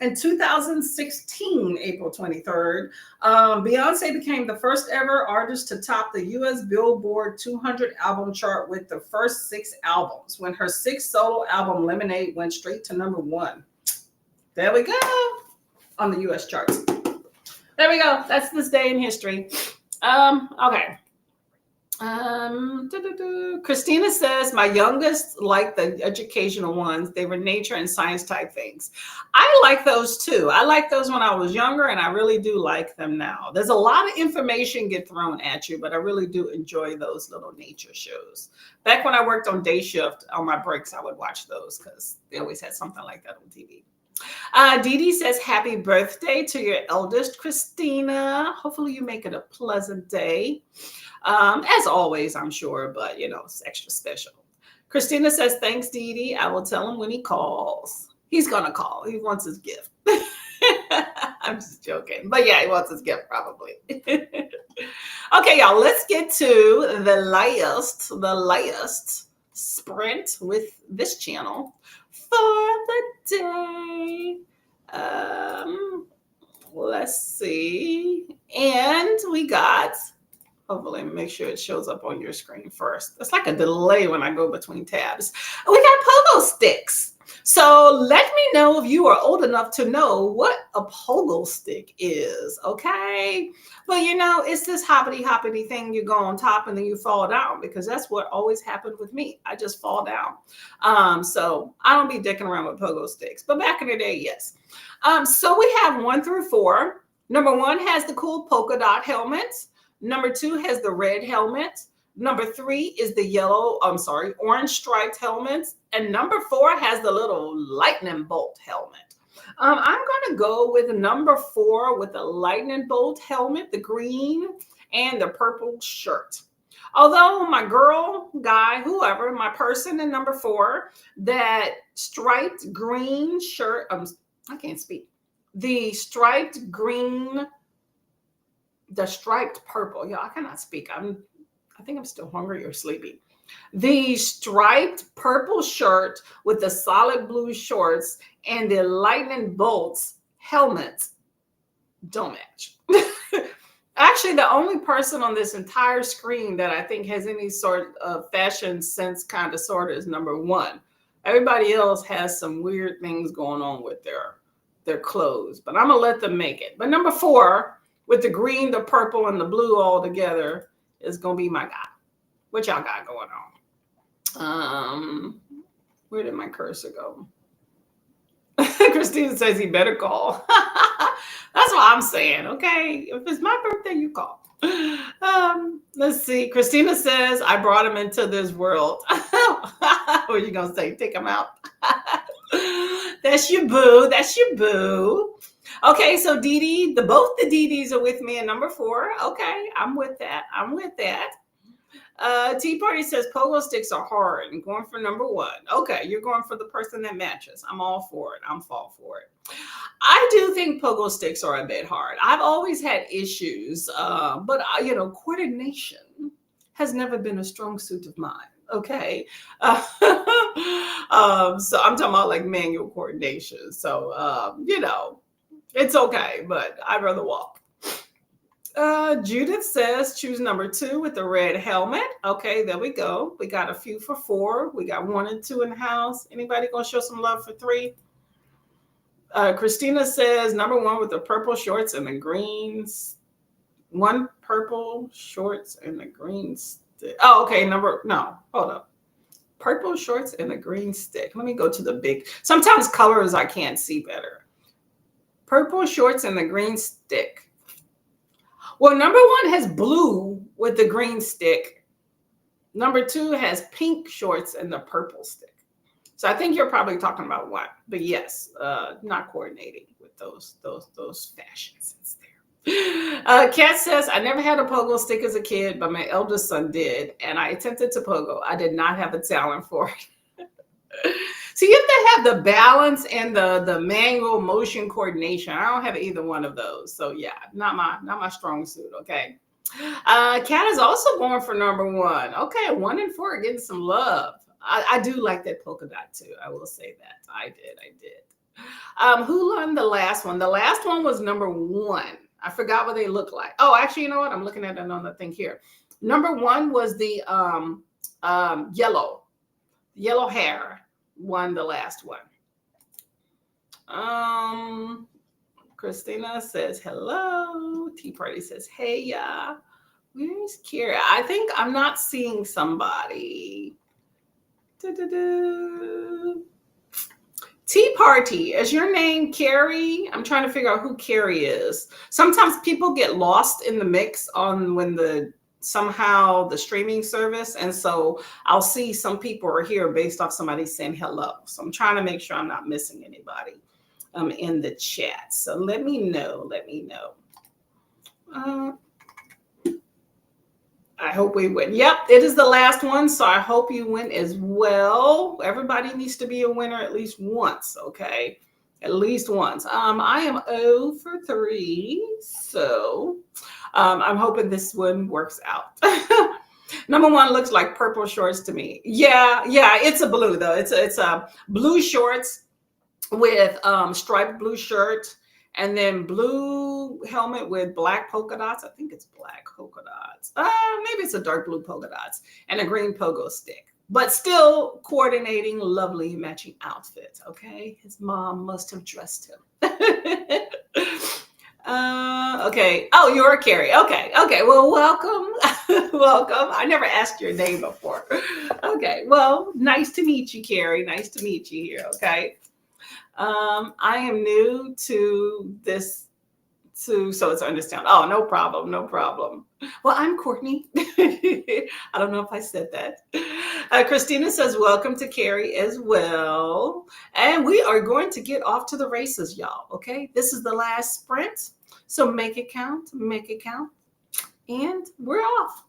in 2016, April 23rd, Beyonce became the first ever artist to top the US Billboard 200 album chart with the first 6 albums, when her 6th solo album, Lemonade, went straight to #1. There we go on the US charts. There we go. That's this day in history. Okay. Christina says, my youngest liked the educational ones. They were nature and science type things. I like those too. I like those when I was younger, and I really do like them now. There's a lot of information get thrown at you, but I really do enjoy those little nature shows. Back when I worked on day shift, on my breaks, I would watch those because they always had something like that on TV. Dee Dee says, happy birthday to your eldest, Christina. Hopefully you make it a pleasant day. As always, I'm sure, but it's extra special. Christina says, thanks, Dee Dee. I will tell him when he calls. He's going to call. He wants his gift. I'm just joking. But yeah, he wants his gift probably. Okay, y'all, let's get to the latest sprint with this channel for the day. Let's see. And we got, hopefully make sure it shows up on your screen first. It's like a delay when I go between tabs. We got pogo sticks. So let me know if you are old enough to know what a pogo stick is, okay? But it's this hoppity thing. You go on top and then you fall down, because that's what always happened with me. I just fall down. So I don't be dicking around with pogo sticks. But back in the day, yes. So we have 1 through 4. Number 1 has the cool polka dot helmet. Number 2 has the red helmet. Number 3 is the orange striped helmets. And number 4 has the little lightning bolt helmet. I'm going to go with number 4 with the lightning bolt helmet, the green and the purple shirt. Although my girl, guy, whoever, my person in number 4, that striped green shirt, I can't speak. The striped green, the striped purple. Yeah, I cannot speak. I think I'm still hungry or sleepy. The striped purple shirt with the solid blue shorts and the lightning bolts helmets don't match. Actually, the only person on this entire screen that I think has any sort of fashion sense kind of sort is number 1. Everybody else has some weird things going on with their clothes, but I'm gonna let them make it. But number 4 with the green, the purple, and the blue all together is gonna be my guy. What y'all got going on? Where did my cursor go? Christina says he better call. That's what I'm saying, okay? If it's my birthday, you call. Let's see. Christina says, I brought him into this world. What are you going to say? Take him out? That's your boo. That's your boo. Okay, so Dee Dee, both the Dee Dees are with me in number 4. Okay, I'm with that. Tea Party says pogo sticks are hard and going for number 1. Okay, you're going for the person that matches. I'm all for it. I'm fall for it. I do think pogo sticks are a bit hard. I've always had issues, but coordination has never been a strong suit of mine. Okay, so I'm talking about like manual coordination. So it's okay, but I'd rather walk. Judith says choose number 2 with the red helmet. Okay, there we go. We got a few for 4. We got 1 and 2 in the house. Anybody gonna show some love for 3? Christina says number 1 with the purple shorts and the greens. 1 purple shorts and the green stick. Oh, okay. Hold up. Purple shorts and the green stick. Let me go to the big. Sometimes colors I can't see better. Purple shorts and the green stick. Well, number 1 has blue with the green stick. Number 2 has pink shorts and the purple stick. So I think you're probably talking about what, but yes, not coordinating with those fashion sense there. Kat says, I never had a pogo stick as a kid, but my eldest son did, and I attempted to pogo. I did not have a talent for it. See, you have to have the balance and the manual motion coordination. I don't have either one of those. So yeah, not my strong suit. Okay. Cat is also going for number one. Okay, 1 and 4 getting some love. I do like that polka dot too. I will say that. I did. Who won the last one? The last one was number one. I forgot what they look like. Oh, actually, you know what? I'm looking at another thing here. Number one was the yellow hair won the last one. Christina says hello. Tea Party says hey ya. Where's Kira? I think I'm not seeing somebody. Da-da-da. Tea Party, is your name Carrie? I'm trying to figure out who Carrie is. Sometimes people get lost in the mix on when somehow the streaming service, and so I'll see some people are here based off somebody saying hello. So I'm trying to make sure I'm not missing anybody in the chat. So let me know. I hope we win. Yep, it is the last one, so I hope you win as well. Everybody needs to be a winner at least once, okay? At least once. I am 0 for 3, so I'm hoping this one works out. Number one looks like purple shorts to me. Yeah, it's a blue though. It's a blue shorts with striped blue shirt and then blue helmet with black polka dots. I think it's black polka dots. Maybe it's a dark blue polka dots and a green pogo stick. But still coordinating lovely matching outfits. Okay, his mom must have dressed him. Okay. Oh, you're a Carrie. Okay. Well, welcome. Welcome. I never asked your name before. Okay. Well, nice to meet you, Carrie. Nice to meet you here. Okay. I am new to this, so it's understand. Oh, no problem. Well, I'm Courtney. I don't know if I said that. Christina says, welcome to Carrie as well. And we are going to get off to the races, y'all. Okay. This is the last sprint. So make it count. And we're off.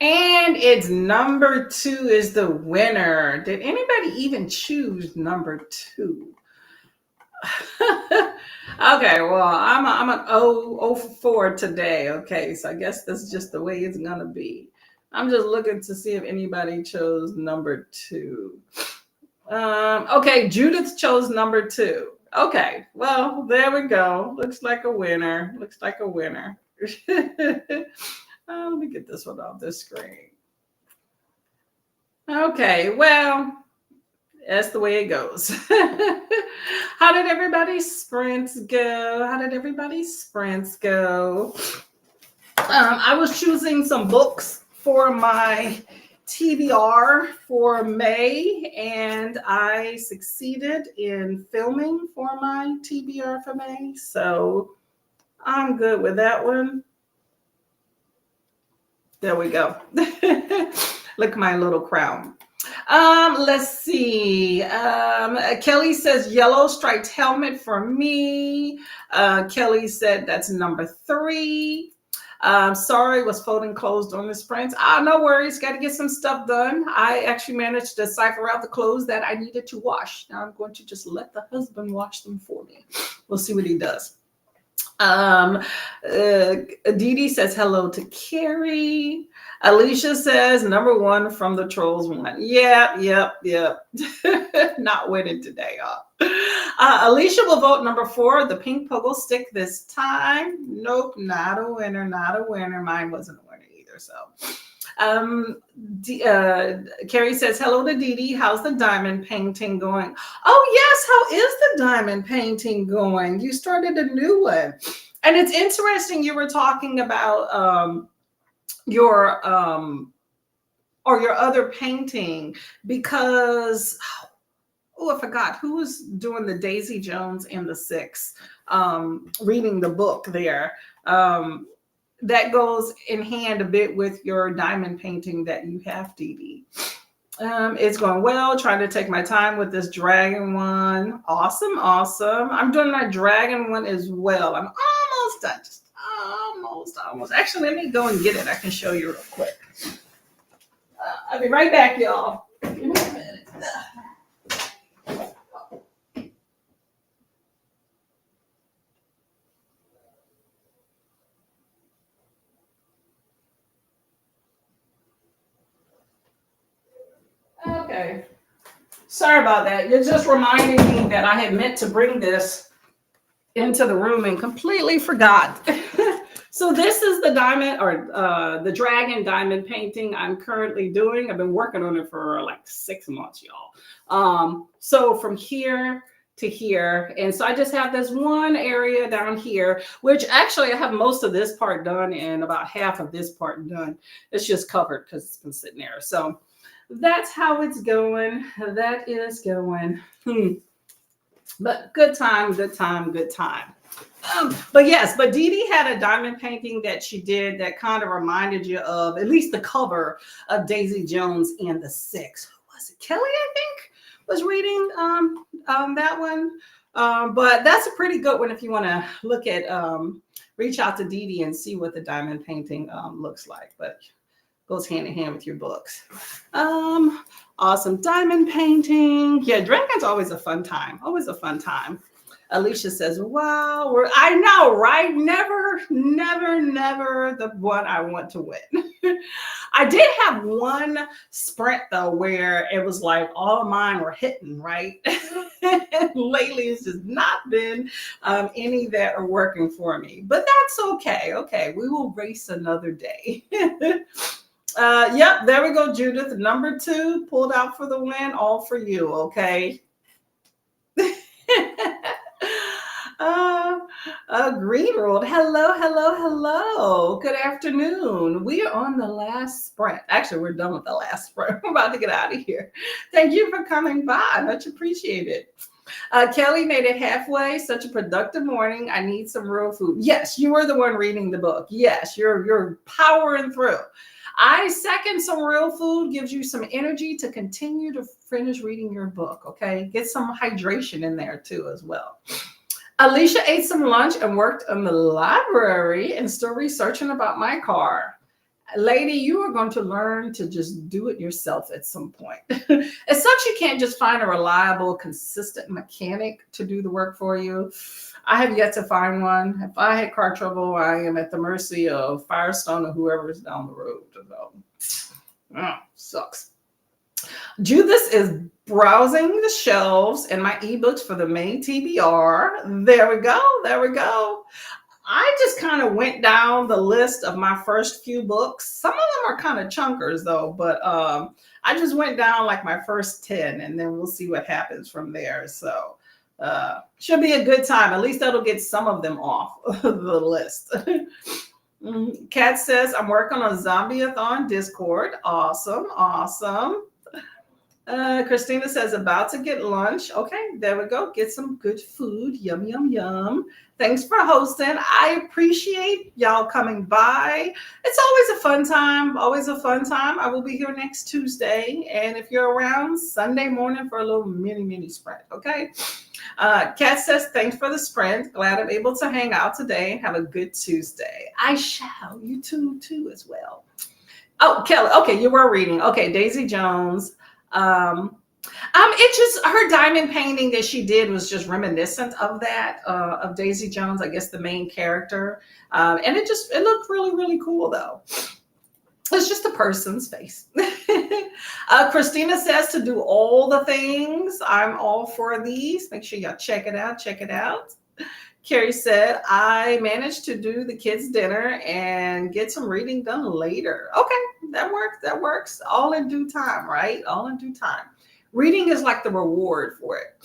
And it's number 2 is the winner. Did anybody even choose number 2? Okay, well, I'm an 0 for 4 today. Okay, so I guess that's just the way it's gonna be. I'm just looking to see if anybody chose number 2. Okay, Judith chose number 2. Okay, well, there we go. Looks like a winner. Looks like a winner. Let me get this one off the screen. Okay, well, that's the way it goes. How did everybody's sprints go? How did everybody's sprints go? I was choosing some books for my TBR for May, and I succeeded in filming for my TBR for May. So I'm good with that one. There we go. Look at my little crown. Let's see. Kelly says yellow striped helmet for me. Kelly said that's number 3. Sorry, was folding clothes during the sprint. No worries. Got to get some stuff done. I actually managed to cipher out the clothes that I needed to wash. Now I'm going to just let the husband wash them for me. We'll see what he does. Dee says hello to Carrie. Alicia says number 1 from the Trolls 1. Yep. Not winning today, Alicia will vote number 4, the pink puggle stick this time. Nope, not a winner. Mine wasn't a winner either. So Carrie says hello to Dee. How's the diamond painting going? Oh yes, how is the diamond painting going? You started a new one, and it's interesting you were talking about your other painting, because I forgot who was doing the Daisy Jones and the Six, reading the book there. That goes in hand a bit with your diamond painting that you have, Dee. It's going well. Trying to take my time with this dragon one. Awesome. I'm doing my dragon one as well. I'm almost done. Just almost. Actually, let me go and get it. I can show you real quick. I'll be right back, y'all. Give me a minute. Okay. Sorry about that. You're just reminding me that I had meant to bring this into the room and completely forgot. So this is the diamond, or the dragon diamond painting I'm currently doing. I've been working on it for like 6 months, y'all. So from here to here, and so I just have this one area down here, which actually I have most of this part done and about half of this part done. It's just covered because it's been sitting there. So that's how it's going. That is going. But good time. But Dee had a diamond painting that she did that kind of reminded you of at least the cover of Daisy Jones and the Six. Who was it? Kelly, I think, was reading that one. But that's a pretty good one if you want to look at, reach out to Dee and see what the diamond painting looks like. But goes hand in hand with your books. Awesome diamond painting. Yeah, dragon's always a fun time. Alicia says, wow, I know, right? Never the one I want to win. I did have one sprint though, where it was like all of mine were hitting, right? Lately, it's just not been any that are working for me, but that's okay. Okay, we will race another day. Yep, there we go, Judith. Number 2 pulled out for the win. All for you, okay? Green World. Hello. Good afternoon. We are on the last sprint. Actually, we're done with the last sprint. We're about to get out of here. Thank you for coming by. Much appreciated. Kelly made it halfway. Such a productive morning. I need some real food. Yes, you were the one reading the book. Yes, you're powering through. I second some real food gives you some energy to continue to finish reading your book. Okay, get some hydration in there too as well. Alicia ate some lunch and worked in the library and still researching about my car. lady, you are going to learn to just do it yourself at some point. As such, you can't just find a reliable, consistent mechanic to do the work for you. I have yet to find one. If I had car trouble, I am at the mercy of Firestone or whoever is down the road. So, sucks. Judas is browsing the shelves in my ebooks for the May TBR. There we go. There we go. I just kind of went down the list of my first few books. Some of them are kind of chunkers though, but I just went down like my first 10 and then we'll see what happens from there. So should be a good time. At least that'll get some of them off the list. Kat says, I'm working on Zombie-a-thon Discord. Awesome. Awesome. Christina says, about to get lunch. Okay, there we go. Get some good food. Yum, yum, yum. Thanks for hosting. I appreciate y'all coming by. It's always a fun time. Always a fun time. I will be here next Tuesday. And if you're around, Sunday morning for a little mini sprint. Okay. Kat says, thanks for the sprint. Glad I'm able to hang out today. Have a good Tuesday. I shall. You too as well. Oh, Kelly. Okay, you were reading. Okay, Daisy Jones. It just, her diamond painting that she did was just reminiscent of that, of Daisy Jones, I guess the main character. And it looked really, really cool though. It's just a person's face. Christina says to do all the things. I'm all for these. Make sure y'all check it out. Check it out. Carrie said, I managed to do the kids' dinner and get some reading done later. Okay, that works. That works. All in due time, right? All in due time. Reading is like the reward for it.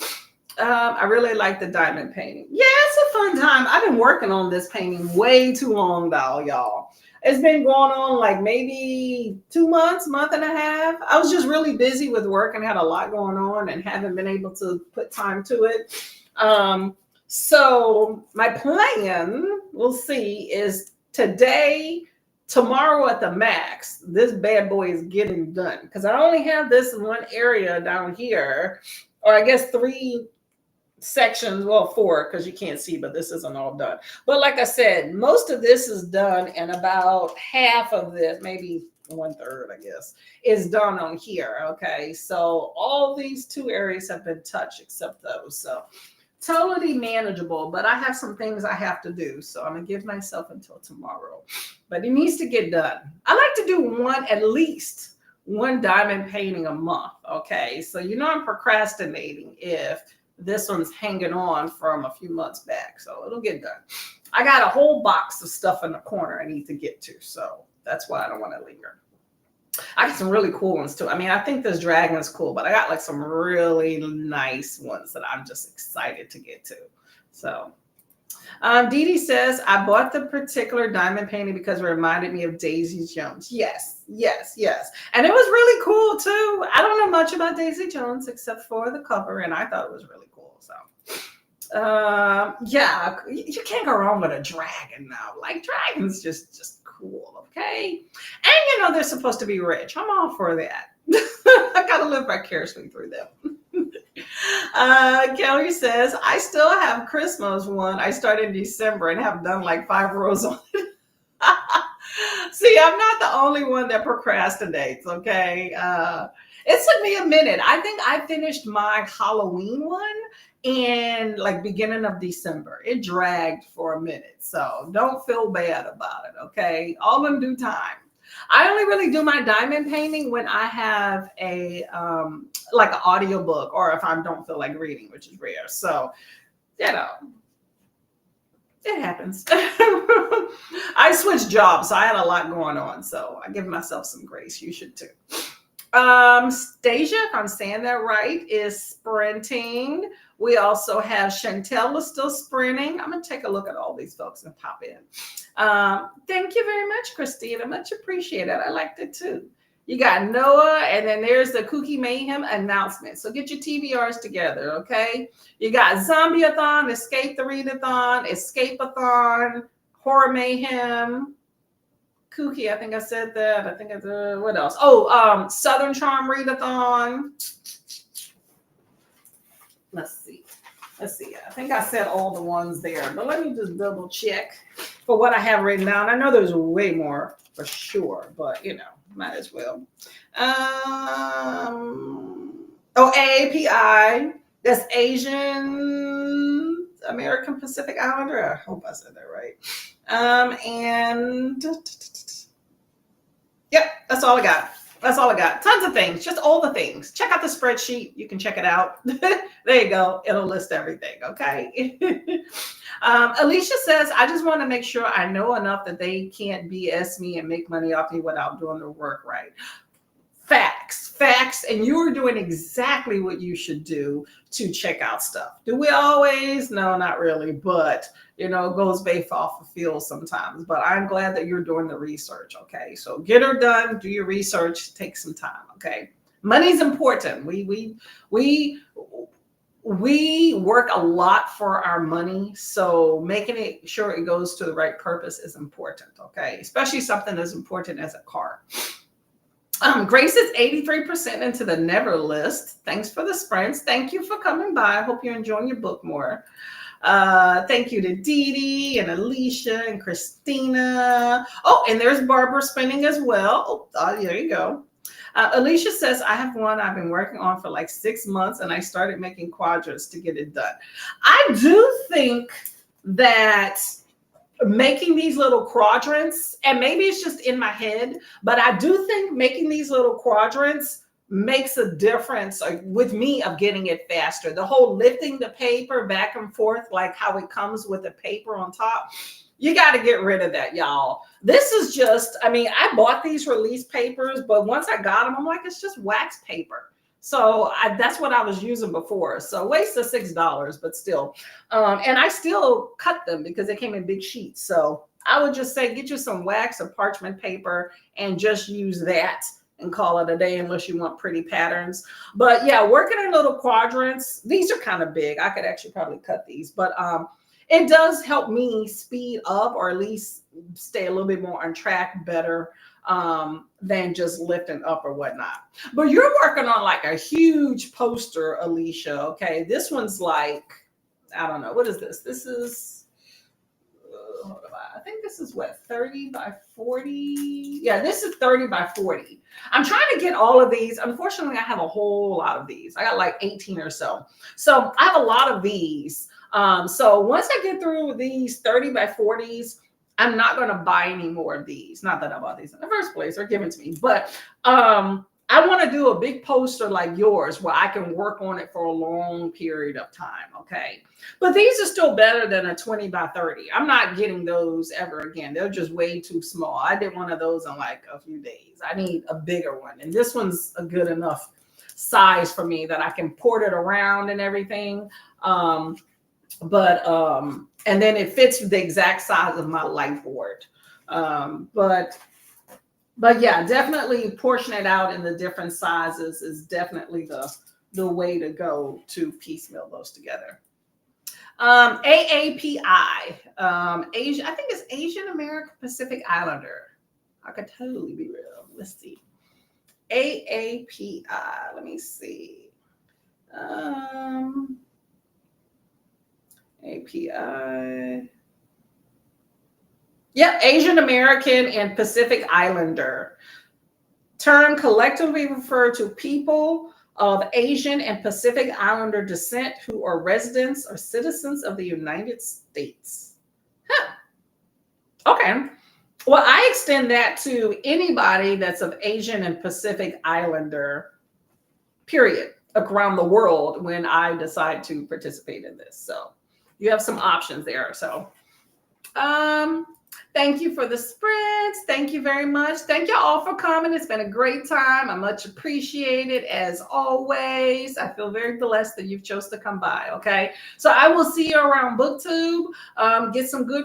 I really like the diamond painting. Yeah, it's a fun time. I've been working on this painting way too long, though, y'all. It's been going on like maybe 2 months, month and a half. I was just really busy with work and had a lot going on and haven't been able to put time to it. So my plan, we'll see, is today, tomorrow at the max, this bad boy is getting done. Because I only have this in one area down here, or I guess 3 sections, well, 4, because you can't see, but this isn't all done. But like I said, most of this is done, and about half of this, maybe 1/3, I guess, is done on here. Okay, so all these 2 areas have been touched except those. So totally manageable, but I have some things I have to do. So I'm going to give myself until tomorrow, but it needs to get done. I like to do at least one diamond painting a month. Okay. So, I'm procrastinating if this one's hanging on from a few months back. So it'll get done. I got a whole box of stuff in the corner I need to get to. So that's why I don't want to linger. I got some really cool ones too. I mean, I think this dragon's cool, but I got like some really nice ones that I'm just excited to get to. So Dee Dee says, I bought the particular diamond painting because it reminded me of Daisy Jones. Yes. And it was really cool too. I don't know much about Daisy Jones except for the cover, and I thought it was really cool. So yeah, you can't go wrong with a dragon now. Like, dragons just cool, okay? And they're supposed to be rich. I'm all for that. I gotta live vicariously through them. Kelly says, I still have Christmas one I started in December and have done like 5 rows on it. See, I'm not the only one that procrastinates, okay? It took me a minute. I think I finished my Halloween one in like beginning of December. It dragged for a minute, so don't feel bad about it, okay? All in due time. I only really do my diamond painting when I have a like an audiobook, or if I don't feel like reading, which is rare. So, it happens. I switched jobs, so I had a lot going on. So I give myself some grace. You should too. Stasia, if I'm saying that right, is sprinting. We also have Chantel is still sprinting. I'm going to take a look at all these folks and pop in. Thank you very much, Christina. Much appreciated. I liked it too. You got Noah, and then there's the Kooky Mayhem announcement. So get your TBRs together, okay? You got Zombie-a-thon, Escape the Readathon, Escape-a-thon, Horror Mayhem, Kooky, I think I said that. I think what else? Oh, Southern Charm Readathon. Let's see. I think I said all the ones there, but let me just double check for what I have written down. I know there's way more. for sure, but might as well. AAPI, that's Asian American Pacific Islander. I hope I said that right. And yep, that's all I got. That's all I got. Tons of things, just all the things. Check out the spreadsheet. You can check it out. There you go. It'll list everything. Okay. Alicia says, I just want to make sure I know enough that they can't BS me and make money off me without doing the work right. Facts. And you are doing exactly what you should do to check out stuff. Do we always? No, not really. But, it goes based off of feel sometimes. But I'm glad that you're doing the research. Okay. So get her done. Do your research. Take some time. Okay. Money's important. We work a lot for our money. So making sure it goes to the right purpose is important. Okay. Especially something as important as a car. Grace is 83% into the never list. Thanks for the sprints. Thank you for coming by. I hope you're enjoying your book more. Thank you to Dee Dee and Alicia and Christina. Oh, and there's Barbara spinning as well. Oh, there you go. Alicia says, I have one I've been working on for like 6 months and I started making quadrants to get it done. I do think that making these little quadrants, and maybe it's just in my head, but I do think making these little quadrants makes a difference with me of getting it faster. The whole lifting the paper back and forth, like how it comes with the paper on top, you got to get rid of that, y'all. This is just, I bought these release papers, but once I got them, I'm like, it's just wax paper. So that's what I was using before. So waste of $6, but still. And I still cut them because they came in big sheets. So I would just say, get you some wax or parchment paper and just use that and call it a day unless you want pretty patterns. But yeah, working in little quadrants, these are kind of big. I could actually probably cut these, but it does help me speed up or at least stay a little bit more on track better than just lifting up or whatnot. But you're working on like a huge poster, Alicia. Okay, this one's like, I don't know, what is this? This is, I think this is what, 30 by 40? Yeah, this is 30 by 40. I'm trying to get all of these. Unfortunately, I have a whole lot of these. I got like 18 or so. So I have a lot of these. So once I get through these 30 by 40s, I'm not going to buy any more of these. Not that I bought these in the first place. They're given to me. But I want to do a big poster like yours where I can work on it for a long period of time. Okay. But these are still better than a 20 by 30. I'm not getting those ever again. They're just way too small. I did one of those in like a few days. I need a bigger one. And this one's a good enough size for me that I can port it around and everything. And then it fits the exact size of my light board. But yeah, definitely portion it out in the different sizes is definitely the way to go to piecemeal those together. AAPI, Asia, I think it's Asian American Pacific Islander. I could totally be real. Let's see. AAPI, let me see. API. Yep, Asian American and Pacific Islander. Term collectively refer to people of Asian and Pacific Islander descent who are residents or citizens of the United States. Huh. Okay. Well, I extend that to anybody that's of Asian and Pacific Islander, period, around the world when I decide to participate in this. So you have some options there. So thank you for the sprints. Thank you very much. Thank you all for coming. It's been a great time. I much appreciate it as always. I feel very blessed that you've chose to come by. Okay. So I will see you around BookTube. Get some good